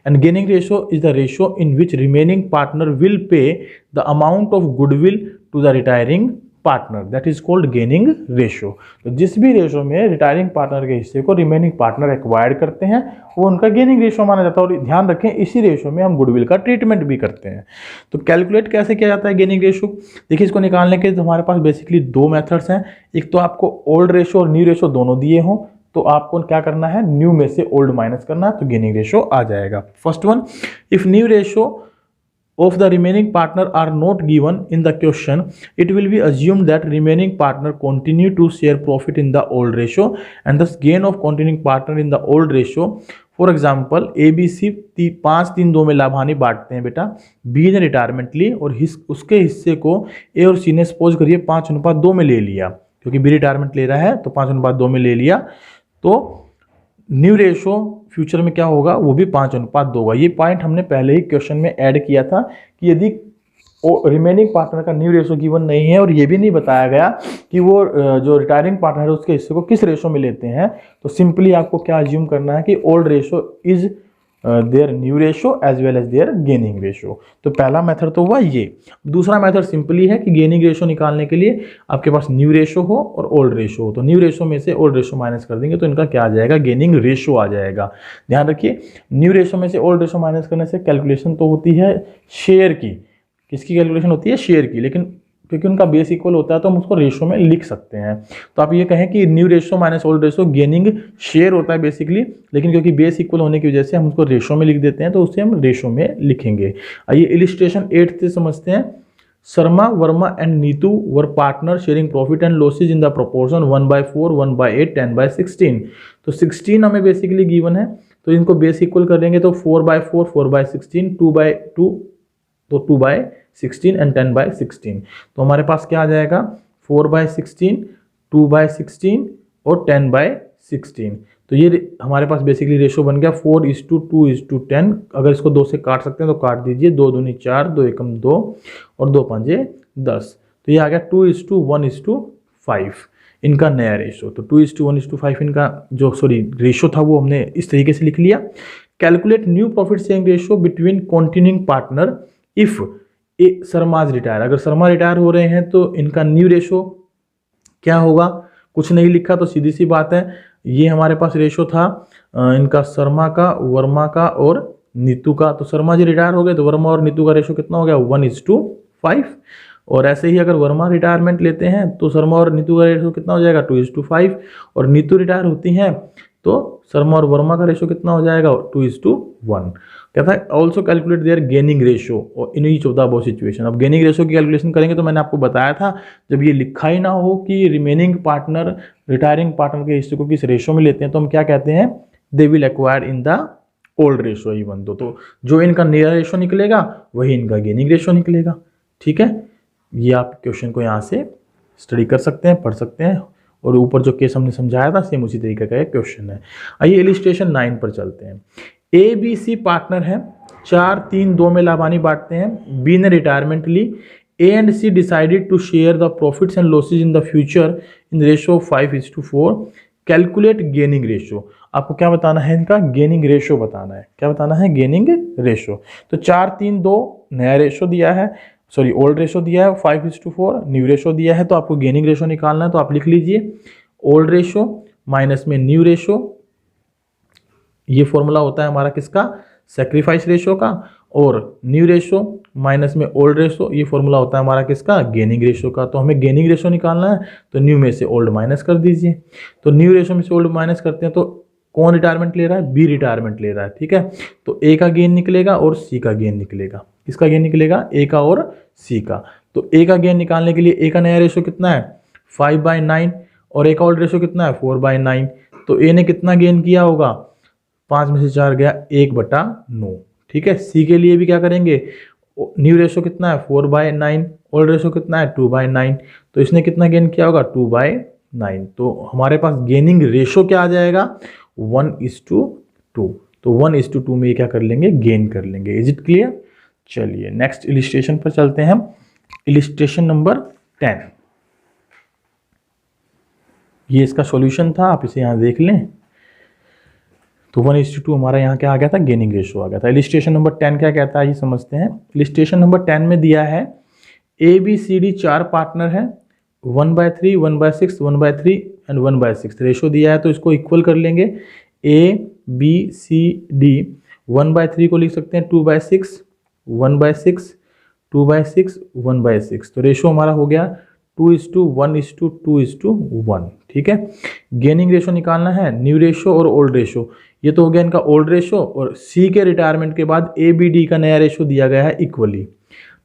and gaining ratio is the ratio in which remaining partner will pay the amount of goodwill to the retiring partner, that is called gaining ratio। तो जिस भी ratio में retiring partner के हिस्से को remaining partner acquired करते हैं वो उनका गेनिंग रेशो माना जाता है। और ध्यान रखें इसी रेशो में हम गुडविल का ट्रीटमेंट भी करते हैं। तो कैलकुलेट कैसे किया जाता है गेनिंग रेशो, देखिए इसको निकालने के तो हमारे पास बेसिकली दो मेथड्स हैं। एक तो आपको ओल्ड रेशो और न्यू रेशो दोनों दिए हों तो आपको क्या करना है, न्यू में से ओल्ड माइनस करना है तो गेनिंग रेशो आ जाएगा। First one, if new ratio of the remaining partner are not given in the question, it will be assumed that remaining partner continue to share profit in the old ratio and thus gain of continuing partner in the old ratio। For example A B C 5-3-2 में लाभानी बांटते हैं बेटा, B ने retirement ली और उसके हिस्से को ए और सी ने सपोज करिए 5:2 में ले लिया, क्योंकि बी रिटायरमेंट ले रहा है तो 5:2 में ले लिया, तो न्यू रेशो फ्यूचर में क्या होगा वो भी 5:2 होगा। ये पॉइंट हमने पहले ही क्वेश्चन में ऐड किया था कि यदि रिमेनिंग पार्टनर का न्यू रेशो गिवन नहीं है और ये भी नहीं बताया गया कि वो जो रिटायरिंग पार्टनर है उसके हिस्से को किस रेशो में लेते हैं, तो सिंपली आपको क्या अज्यूम करना है कि old ratio is their new ratio as well as their gaining ratio. तो पहला मेथड तो हुआ ये। दूसरा मेथड सिंपली है कि गेनिंग रेशो निकालने के लिए आपके पास न्यू रेशो हो और ओल्ड रेशो हो, तो न्यू रेशो में से ओल्ड रेशो माइनस कर देंगे तो इनका क्या आ जाएगा, गेनिंग रेशो आ जाएगा। ध्यान रखिए, न्यू रेशो में से ओल्ड रेशो माइनस करने से कैलकुलेशन तो होती है शेयर की, किसकी कैलकुलेशन होती है, शेयर की, लेकिन क्योंकि उनका बेस इक्वल होता है तो हम उसको रेशो में लिख सकते हैं। तो आप ये कहें कि new ratio minus old ratio gaining share होता है बेसिकली, लेकिन क्योंकि बेस इक्वल होने की वजह से हम उसको रेशो में लिख देते हैं, तो उसे हम रेशो में लिखेंगे। आइए इलिस्ट्रेशन 8 से समझते हैं। Sharma, Verma and Neetu were partner sharing profit and losses in the proportion 1/4, 1/8, 10/16। तो 16 हमें बेसिकली गिवन है, तो इनको बेस इक्वल करेंगे तो 4/4, 4/16, 2/2 तो 2/16 एंड 10/16। तो हमारे पास क्या आ जाएगा, 4/16, 2/16 और 10/16। तो ये हमारे पास बेसिकली रेशो बन गया 4:2:10। अगर इसको 2 से काट सकते हैं तो काट दीजिए, 2 दूनी 4, 2 एकम 2 और 2 पंजे 10। तो ये आ गया 2:1:5 इनका नया रेशो। तो 2:1:5 इनका जो रेशो था वो हमने इस तरीके से लिख लिया। Calculate new profit sharing ratio between continuing partner if A Sharma's retire. अगर शर्मा रिटायर हो रहे हैं तो इनका न्यू रेशो क्या होगा, कुछ नहीं लिखा तो सीधी सी बात है, ये हमारे पास रेशो था इनका शर्मा का, वर्मा का और नीतू का। तो शर्मा जी रिटायर हो गए तो वर्मा और नीतू का रेशो कितना हो गया, 1:5। और ऐसे ही अगर वर्मा रिटायरमेंट लेते हैं तो शर्मा और नीतू का रेशो कितना हो जाएगा, 2:5। और नीतू रिटायर होती हैं तो शर्मा और वर्मा का रेशो कितना हो जाएगा, 2:1। कहता है also calculate their gaining ratio in each of the above situation. अब गेनिंग रेशो की कैलकुलेशन करेंगे तो मैंने आपको बताया था, जब ये लिखा ही ना हो कि रिमेनिंग पार्टनर रिटायरिंग पार्टनर के हिस्से को किस रेशो में लेते हैं, तो हम क्या कहते हैं, they will acquire in the old ratio even though. तो जो इनका नया रेशो निकलेगा वही इनका गेनिंग रेशो निकलेगा। ठीक है, ये आप क्वेश्चन को यहाँ से स्टडी कर सकते हैं, पढ़ सकते हैं, और ऊपर जो केस हमने समझाया था सेम उसी तरीके का एक क्वेश्चन है। आइए इलिस्ट्रेशन 9 पर चलते हैं। ए बी सी पार्टनर है, 4, 3, 2 में लाभानी बांटते हैं। बी ने रिटायरमेंट ली। A and C decided to share the profits and losses in the future in ratio 5:4। Calculate gaining ratio. आपको क्या बताना है, इनका गेनिंग रेशो बताना है। क्या बताना है, गेनिंग रेशो। तो 4, 3, 2 नया रेशो दिया है, ओल्ड रेशो दिया है, 5:4 न्यू रेशो दिया है। तो आपको गेनिंग रेशो निकालना है, तो आप लिख लीजिए ओल्ड रेशो माइनस में न्यू रेशो। ये फॉर्मूला होता है हमारा किसका, सैक्रिफाइस रेशो का। और न्यू रेशो माइनस में ओल्ड रेशो, ये फॉर्मूला होता है हमारा किसका, गेनिंग रेशो का। तो हमें गेनिंग रेशो निकालना है, तो न्यू में से ओल्ड माइनस कर दीजिए। तो न्यू रेशो में से ओल्ड माइनस करते हैं तो कौन रिटायरमेंट ले रहा है, बी रिटायरमेंट ले रहा है। ठीक है, तो ए का गेन निकलेगा और सी का गेन निकलेगा। किसका गेन निकलेगा, ए का और सी का। तो ए का गेन निकालने के लिए ए का नया रेशो कितना है, 5/9, और ए का ओल्ड रेशो कितना है, 4/9। तो ए ने कितना गेन किया होगा, 5 में से 4 गया, 1/9। ठीक है, सी के लिए भी क्या करेंगे, न्यू रेशो कितना है, 4/9, ओल्ड रेशो कितना है, 2/9। तो इसने कितना गेन किया होगा, 2/9। तो हमारे पास गेनिंग रेशो क्या आ जाएगा, 1:2। तो 1:2 में ये क्या कर लेंगे, गेन कर लेंगे। Is it clear. चलिए नेक्स्ट इलिस्ट्रेशन पर चलते हैं हम। इलिस्ट्रेशन नंबर 10, ये इसका सॉल्यूशन था, आप इसे यहाँ देख लें। तो 1:2 हमारा यहाँ क्या आ गया था, गेनिंग रेशो आ गया था। इलिस्ट्रेशन नंबर 10 क्या कहता है ये समझते हैं। इलिस्ट्रेशन नंबर 10 में दिया है A B C D 4 partner है, 1/3, 1/6, 1/3 एंड 1/6 रेशो दिया है। तो इसको इक्वल कर लेंगे। ए बी सी डी 1/3 को लिख सकते हैं 2/6, 1/6, 2/6, 1/6। तो रेशो हमारा हो गया 2:1:2:1। ठीक है, गेनिंग रेशो निकालना है, न्यू रेशो और ओल्ड रेशो। ये तो हो गया इनका ओल्ड रेशो, और सी के रिटायरमेंट के बाद ए बी डी का नया रेशो दिया गया है इक्वली।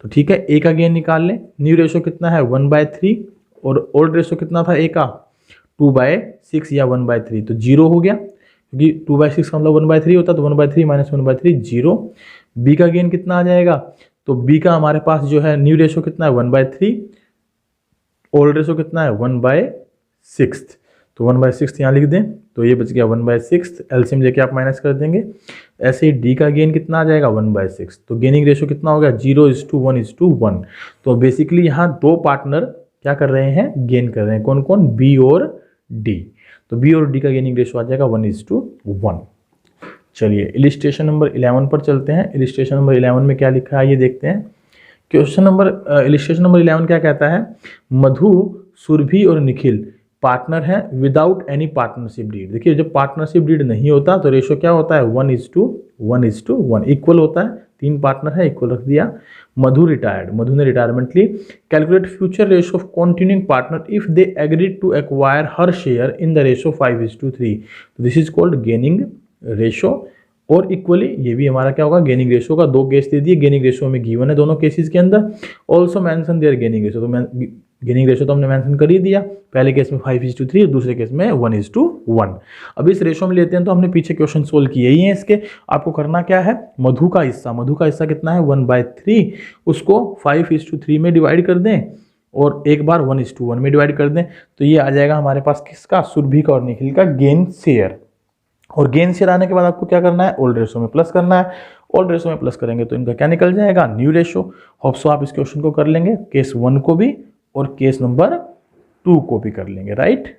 तो ठीक है, ए का गेन निकाल लें। न्यू रेशो कितना है, 1/3, और ओल्ड रेशो कितना था ए का, 2/6 या 1/3। तो 0 हो गया, क्योंकि 2/6 का मतलब 1/3 होता है। तो 1/3 माइनस 1/3 0। बी का गेन कितना आ जाएगा, तो बी का हमारे पास जो है न्यू रेशो कितना है, 1/3, ओल्ड रेशो कितना है, 1/6। तो 1/6 यहाँ लिख दें, तो ये बच गया 1/6। एलसीएम लेके आप माइनस कर देंगे। ऐसे ही डी का गेन कितना आ जाएगा, 1/6। तो गेनिंग रेशो कितना हो गया, 0:1:1। तो बेसिकली यहाँ 2 पार्टनर क्या कर रहे हैं, गेन कर रहे हैं। कौन कौन, बी और डी। तो बी और डी का गेनिंग रेशो आ जाएगा 1:1। चलिए इलिस्ट्रेशन नंबर 11 पर चलते हैं। इलिस्ट्रेशन नंबर 11 में क्या लिखा है ये देखते हैं। क्वेश्चन नंबर इलिस्ट्रेशन नंबर 11 क्या कहता है, मधु, सुरभि और निखिल पार्टनर है विदाउट एनी पार्टनरशिप डीड। देखिए जब पार्टनरशिप डीड नहीं होता तो रेशो क्या होता है 1:1 इक्वल होता है। 3 पार्टनर है, इक्वल रख दिया। मधु रिटायर्ड, मधु ने रिटायरमेंट ली। Calculate future ratio of continuing partner if they agreed to acquire her share in the ratio 5:3। तो this is called gaining ratio. और इक्वली ये भी हमारा क्या होगा गेनिंग रेशो का। 2 केस दे दिए, गेनिंग रेशो में गिवन है दोनों केसेस के अंदर। Also mention their gaining ratio, तो गेनिंग रेशो तो हमने मेंशन कर ही दिया। पहले केस में 5:3 और दूसरे केस में 1:1। अब इस रेशो में लेते हैं तो हमने पीछे क्वेश्चन सोल्व किए ही हैं इसके। आपको करना क्या है, मधु का हिस्सा कितना है 1/3, उसको 5:3 में डिवाइड कर दें और एक बार 1:1 में डिवाइड कर दें। तो ये आ जाएगा हमारे पास किसका, सुरभि का और निखिल का गेन शेयर। और गेन शेयर आने के बाद आपको क्या करना है, ओल्ड रेशो में प्लस करना है। ओल्ड रेशो में प्लस करेंगे तो इनका क्या निकल जाएगा, न्यू रेशो। होप सो आप इस क्वेश्चन को कर लेंगे, केस 1 को भी और केस नंबर 2 को भी कर लेंगे, राइट।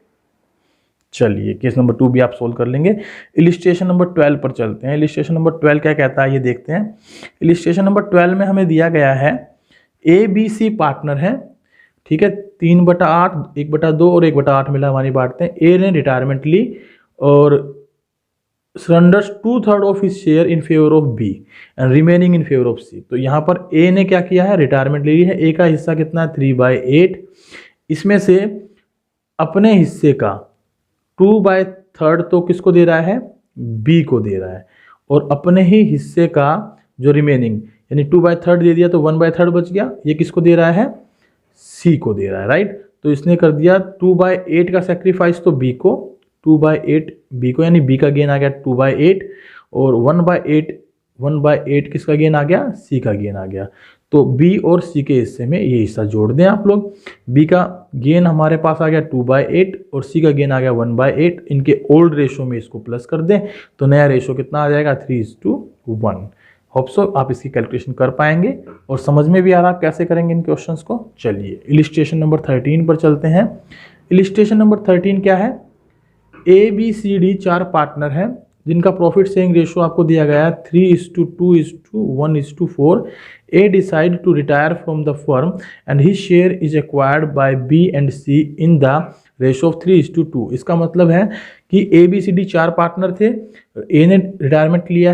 चलिए केस नंबर 2 भी आप सोल्व कर लेंगे। इलिस्ट्रेशन नंबर 12 पर चलते हैं। इलिस्ट्रेशन नंबर 12 क्या कहता है ये देखते हैं। इलिस्ट्रेशन नंबर 12 में हमें दिया गया है ABC पार्टनर है, ठीक है। 3/8, 1/2 और 1/8 मिला हमारी बांटते हैं। ए ने रिटायरमेंट ली और surrenders 2/3 of his share in favour of B and remaining in favour of C. तो यहाँ पर ए ने क्या किया है, रिटायरमेंट ले ली है। ए का हिस्सा कितना है 3/8, इसमें से अपने हिस्से का 2/3 तो किसको दे रहा है, बी को दे रहा है। और अपने ही हिस्से का जो रिमेनिंग यानी 2/3 दे दिया तो 1/3 बच गया, ये किसको दे रहा है, सी को दे रहा है, राइट। तो इसने कर दिया 2/8 का सेक्रीफाइस तो बी को, 2/8 बी को, यानी बी का गेन आ गया 2/8 और 1/8 किसका गेन आ गया, सी का गेन आ गया। तो बी और सी के हिस्से में ये हिस्सा जोड़ दें आप लोग। बी का गेन हमारे पास आ गया 2/8 और सी का गेन आ गया 1/8। इनके ओल्ड रेशो में इसको प्लस कर दें तो नया रेशो कितना आ जाएगा 3:1। होप सो आप इसकी कैलकुलेशन कर पाएंगे और समझ में भी आ रहा आप कैसे करेंगे इन क्वेश्चंस को। चलिए इलिस्ट्रेशन नंबर 13 पर चलते हैं। इलिस्ट्रेशन नंबर 13 क्या है, ABCD 4 पार्टनर हैं जिनका प्रॉफिट शेयरिंग रेशो आपको दिया गया है 3:2:1:4। A decide to retire from the firm and his share is acquired by B and C in the ratio of 3:2। इसका मतलब है कि ABCD 4 पार्टनर थे। ए ने रिटायरमेंट लिया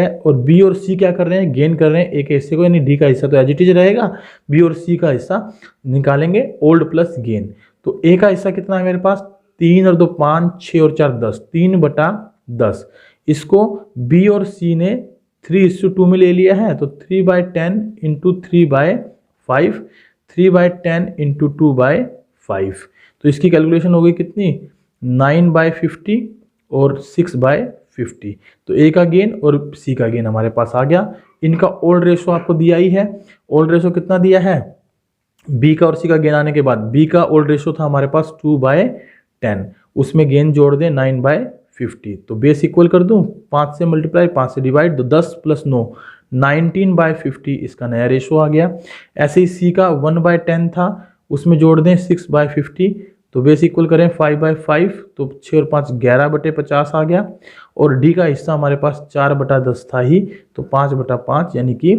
है और बी और सी क्या कर रहे हैं, गेन कर रहे हैं एक हिस्से को, यानी डी का हिस्सा तो एज इट इज रहेगा, बी और सी का हिस्सा निकालेंगे ओल्ड प्लस गेन। तो ए का हिस्सा कितना है मेरे पास 3 और 2 5, 6 और 4 10, 3/10। इसको बी और सी ने 3:2 में ले लिया है तो 3/10 इंटू 3/5, 3/10 इंटू 2/5। तो इसकी कैलकुलेशन हो गई कितनी 9/50 और 6/50। तो ए का गेन और सी का गेन हमारे पास आ गया। इनका ओल्ड रेशो आपको दिया ही है। ओल्ड रेशो कितना दिया है, बी का और सी का गेन आने के बाद बी का ओल्ड रेशो था हमारे पास 2/10, उसमें गेन जोड़ दें 9/50। तो बेस इक्वल कर दूं, 5 से मल्टीप्लाई 5 से डिवाइड, तो 10 + 9 19/50 इसका नया रेशो आ गया। ऐसे ही सी का 1/10 था, उसमें जोड़ दें 6/50, तो बेस इक्वल करें 5/5, तो 6 और 5 11/50 आ गया। और डी का हिस्सा हमारे पास 4/10 था ही, तो 5/5 यानी कि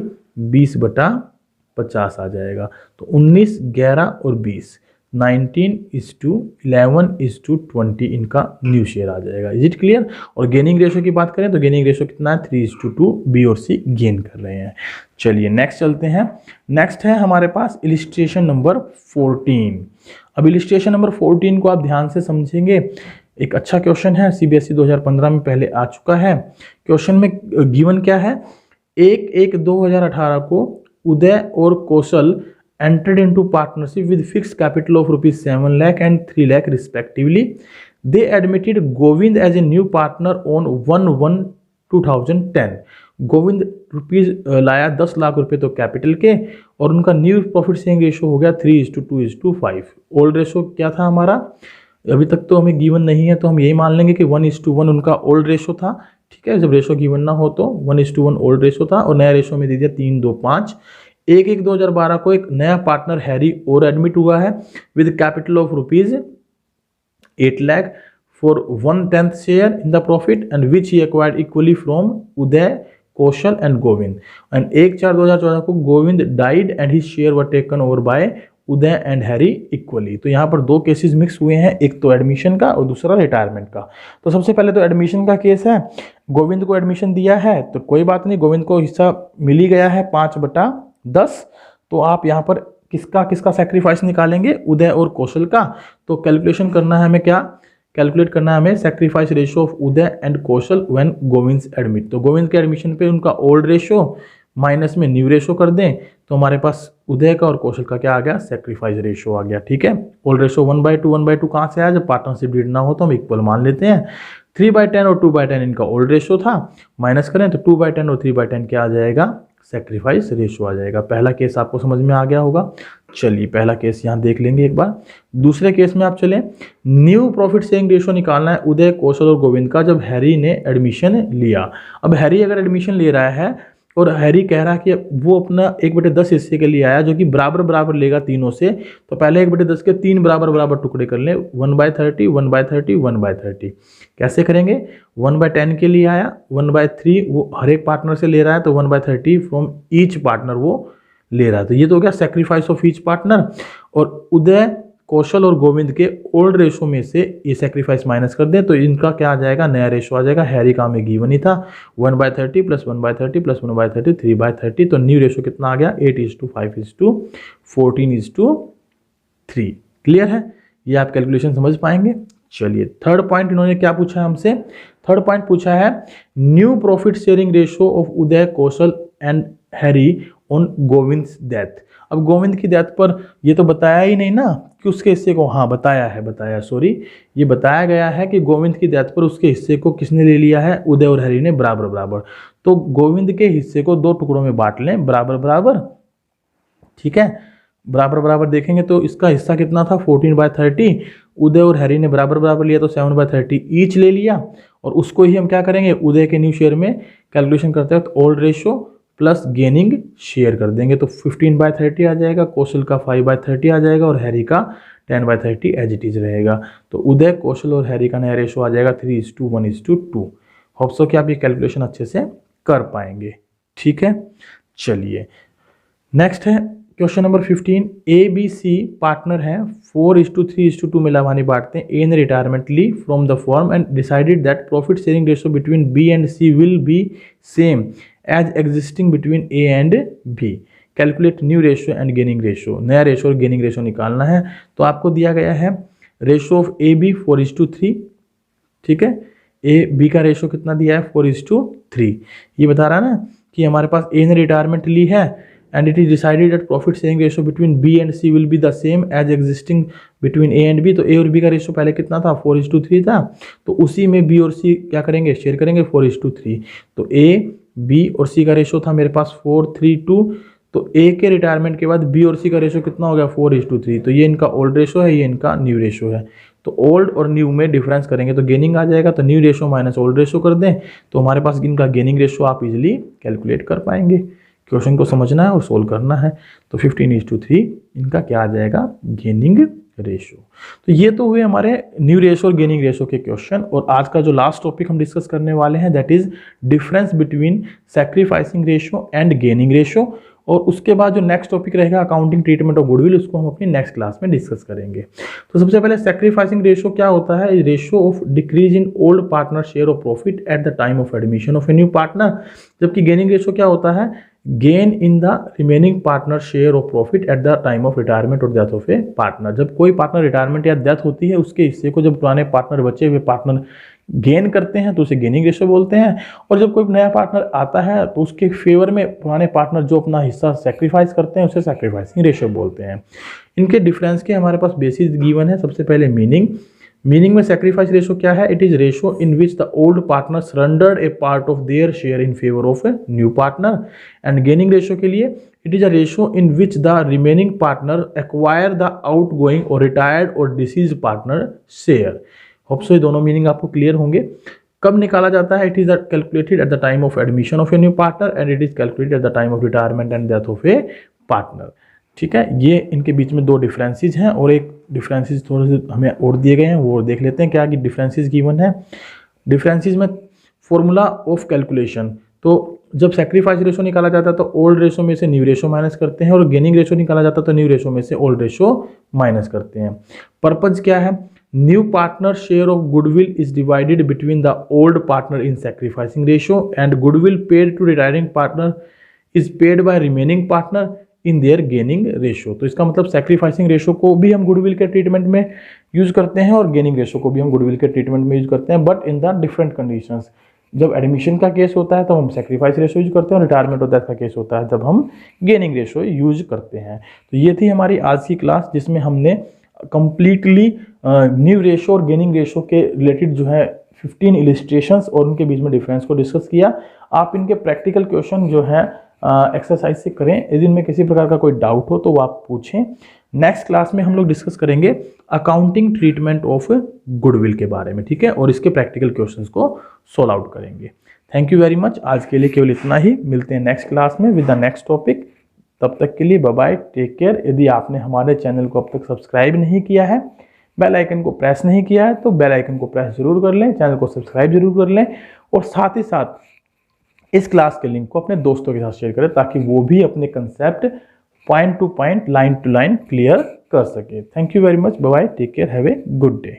20/50 आ जाएगा। तो 19, 11 और 20, 19:11:20 इनका न्यू शेयर आ जाएगा। Is it clear. और गेनिंग रेशो की बात करें तो गेनिंग रेशो कितना है 3:2, बी और सी गेन कर रहे हैं। चलिए नेक्स्ट चलते हैं। नेक्स्ट है हमारे पास इलिस्ट्रेशन नंबर 14। अब इलिस्ट्रेशन नंबर 14 को आप ध्यान से समझेंगे। एक अच्छा क्वेश्चन है, CBSE 2015 में पहले आ चुका है। क्वेश्चन में गिवन क्या है, 1/1/2018 को उदय और कौशल entered into partnership with fixed capital of rupees 7 lakh and 3 lakh respectively. They admitted Govind as a new partner on 1/1/2010. Govind लाया 10 लाख रुपए तो कैपिटल के और उनका न्यू प्रॉफिट शेयरिंग रेशो हो गया 3:2:5। ओल्ड रेशो क्या था हमारा, अभी तक तो हमें गिवन नहीं है तो हम यही मान लेंगे कि 1:1 उनका ओल्ड रेशो था। ठीक है, जब रेशो गिवन ना हो तो 1:1 ओल्ड रेशो था और नया रेशो में दे दिया 3:2:5। 1/1/2012 को एक नया पार्टनर हैरी और एडमिट हुआ है with capital of rupees 8 lakh. for 1/10 share in the profit and which he acquired equally from Uday, Kaushal and Govind. And 1/4/2014 को Govind died and his share were taken over by Uday and Harry equally. तो यहाँ पर दो cases mix हुए हैं, एक तो admission का और दूसरा रिटायरमेंट का। तो सबसे पहले तो एडमिशन का केस है, गोविंद को एडमिशन दिया है तो कोई बात नहीं, गोविंद को हिस्सा मिल ही गया है 5/10। तो आप यहाँ पर किसका किसका सेक्रीफाइस निकालेंगे, उदय और कौशल का। तो कैलकुलेशन करना है हमें, क्या कैलकुलेट करना है हमें, sacrifice ratio of Uday and Kaushal when Govind admit. तो गोविंद के एडमिशन पे उनका ओल्ड रेशियो माइनस में न्यू रेशियो कर दें तो हमारे पास उदय का और कौशल का क्या आ गया, सेक्रीफाइस रेशियो आ गया। ठीक है, ओल्ड रेशियो 1/2 कहाँ से आया, जब पार्टनरशिप डीड ना हो तो हम इक्वल मान लेते हैं। 3/10 और 2/10 इनका ओल्ड रेशियो था, माइनस करें तो 2/10 और 3/10 क्या आ जाएगा, सेक्रीफाइस रेशियो आ जाएगा। पहला केस आपको समझ में आ गया होगा। चलिए पहला केस यहाँ देख लेंगे एक बार। दूसरे केस में आप चलें, न्यू प्रॉफिट शेयरिंग रेशियो निकालना है उदय, कौशल और गोविंद का जब हैरी ने एडमिशन लिया। अब हैरी अगर एडमिशन ले रहा है और हैरी कह रहा है कि वो अपना 1/10 हिस्से के लिए आया जो कि बराबर बराबर लेगा तीनों से, तो पहले 1/10 के 3 बराबर बराबर टुकड़े कर लें, 1/30 1/30 1/30। कैसे करेंगे, 1/10 के लिए आया, 1/3 वो हर एक पार्टनर से ले रहा है तो 1/30 फ्रॉम ईच पार्टनर वो ले रहा है। तो ये तो हो गया सेक्रीफाइस ऑफ ईच पार्टनर। और उदय, कौशल और गोविंद के ओल्ड रेशो में से ये सेक्रीफाइस माइनस कर दें तो इनका क्या आ जाएगा, नया रेशो आ जाएगा। हैरी का हमें गिवन ही था 1/30 + 1/30 + 1/30 3/30। तो न्यू रेशो कितना आ गया, 8:5:14:3। क्लियर है, ये आप कैलकुलेशन समझ पाएंगे। चलिए थर्ड पॉइंट इन्होंने क्या पूछा है हमसे, थर्ड पॉइंट पूछा है new profit sharing ratio of Uday, Kaushal and Harry on Govind's death. अब गोविंद की डेथ पर ये तो बताया ही नहीं ना कि उसके हिस्से को, हाँ बताया सॉरी, ये बताया गया है कि गोविंद की डेथ पर उसके हिस्से को किसने ले लिया है, उदय और हैरी ने बराबर बराबर। तो गोविंद के हिस्से को 2 टुकड़ों में बांट लें बराबर बराबर। ठीक है, बराबर बराबर देखेंगे तो इसका हिस्सा कितना था 14/30, उदय और हैरी ने बराबर बराबर लिया तो 7/30 ईच ले लिया। और उसको ही हम क्या करेंगे, उदय के न्यू शेयर में कैलकुलेशन करते हैं तो old ratio plus gaining share कर देंगे तो 15/30 आ जाएगा, कौशल का 5/30 आ जाएगा और हैरी का 10/30 एज इट इज रहेगा। तो उदय, कौशल और हैरी का नया रेशो आ जाएगा 3:1:2। होप सो कि आप ये कैलकुलेशन अच्छे से कर पाएंगे। ठीक है, चलिए नेक्स्ट है question number 15। A B C partner हैं, 4:3:2 में लाभानी बांटते हैं। ए ने रिटायरमेंट ली from the firm and decided that profit sharing ratio between B and C will be same as existing between A and B. Calculate new ratio and gaining ratio. नया ratio और gaining ratio निकालना है। तो आपको दिया गया है ratio of A B 4:3। ठीक है, ए बी का रेशो कितना दिया है 4:3। ये बता रहा है ना कि हमारे पास ए ने रिटायरमेंट ली है and it is decided that profit sharing ratio between B and C will be the same as existing between A and B। तो A और B का रेशो पहले कितना था 4:3 था, तो उसी में B और C क्या करेंगे, शेयर करेंगे 4:3। तो A, B और C का रेशो था मेरे पास 4:3:2। तो A के रिटायरमेंट के बाद B और C का रेशो कितना हो गया 4:3। तो ये इनका ओल्ड रेशो है, ये इनका न्यू रेशो है। तो ओल्ड और न्यू में डिफरेंस करेंगे तो गेनिंग आ जाएगा। तो new ratio minus old ratio कर दें तो हमारे पास इनका गेनिंग रेशो आप इजिली कैलकुलेट कर पाएंगे। क्वेश्चन को समझना है और सोल्व करना है। तो 15:3 इनका क्या आ जाएगा, गेनिंग रेशो। तो ये तो हुए हमारे न्यू रेशो और गेनिंग रेशो के क्वेश्चन। और आज का जो लास्ट टॉपिक हम डिस्कस करने वाले हैं that is difference between sacrificing ratio and gaining ratio. और उसके बाद जो नेक्स्ट टॉपिक रहेगा अकाउंटिंग ट्रीटमेंट ऑफ गुडविल, उसको हम अपनी नेक्स्ट क्लास में डिस्कस करेंगे। तो सबसे पहले सैक्रिफाइसिंग रेशो क्या होता है, ratio of decrease in old partner share of profit at the time of admission of a new partner. जबकि गेनिंग रेशो क्या होता है, gain in the remaining partner share of profit at the time of retirement और death of a partner. जब कोई partner retirement या death होती है उसके हिस्से को जब पुराने पार्टनर, बचे हुए पार्टनर गेन करते हैं तो उसे गेनिंग रेशो बोलते हैं। और जब कोई नया पार्टनर आता है तो उसके फेवर में पुराने पार्टनर जो अपना हिस्सा सेक्रीफाइस करते हैं उसे सेक्रीफाइसिंग रेशो बोलते हैं। इनके डिफरेंस के हमारे पास बेसिस गिवन है। सबसे पहले मीनिंग में सैक्रिफाइस रेशो क्या है, it is ratio in which the old partner surrendered A part of their share in favour of a new partner. And gaining ratio के लिए it is a ratio in which the remaining partner acquire the out going और retired और disease partner share. Hope so ये दोनों meaning आपको clear होंगे। कब निकाला जाता है, it is calculated at the time of admission of a new partner and it is calculated at the time of retirement and death of a partner. ठीक है, ये इनके बीच में दो डिफरेंसेस हैं और एक डिफरेंसेस थोड़े से हमें और दिए गए हैं, वो देख लेते हैं क्या कि डिफरेंसेस गिवन है। डिफरेंसेस में फॉर्मूला ऑफ कैलकुलेशन, तो जब सेक्रीफाइस रेशो निकाला जाता है तो ओल्ड रेशो में से न्यू रेशो माइनस करते हैं, और गेनिंग रेशो निकाला जाता है तो न्यू रेशो में से ओल्ड रेशो माइनस करते हैं। पर्पज क्या है, new partner share of goodwill is divided between the old partner in sacrificing ratio and goodwill paid to retiring partner is paid by remaining partner in their gaining ratio. तो इसका मतलब sacrificing ratio को भी हम goodwill के treatment में use करते हैं और गेनिंग रेशो को भी हम गुडविल के ट्रीटमेंट में यूज करते हैं, but in the different conditions. जब एडमिशन का केस होता है तो हम सेक्रीफाइस रेशो यूज करते हैं, और रिटायरमेंट ऑफ डेथ का केस होता है जब हम गेनिंग रेशो यूज करते हैं। तो ये थी हमारी आज की क्लास, जिसमें हमने कंप्लीटली न्यू रेशो और गेनिंग रेशो के रिलेटेड जो है 15 इलिस्ट्रेशंस और उनके बीच में डिफरेंस को डिस्कस किया। आप इनके प्रैक्टिकल क्वेश्चन जो है एक्सरसाइज से करें। यदि इनमें किसी प्रकार का कोई डाउट हो तो वो आप पूछें। नेक्स्ट क्लास में हम लोग डिस्कस करेंगे अकाउंटिंग ट्रीटमेंट ऑफ गुडविल के बारे में, ठीक है, और इसके प्रैक्टिकल क्वेश्चंस को सॉल्व आउट करेंगे। Thank you very much. आज के लिए केवल इतना ही, मिलते हैं नेक्स्ट क्लास में विद द नेक्स्ट टॉपिक। तब तक के लिए बाय बाय, टेक केयर। यदि आपने हमारे चैनल को अब तक सब्सक्राइब नहीं किया है, बेल आइकन को प्रेस नहीं किया है, तो बेल आइकन को प्रेस जरूर कर लें, चैनल को सब्सक्राइब जरूर कर लें, और साथ ही साथ इस क्लास के लिंक को अपने दोस्तों के साथ शेयर करें ताकि वो भी अपने concept point to point, line to line clear कर सके। Thank you very much, bye bye, take care, have a good day.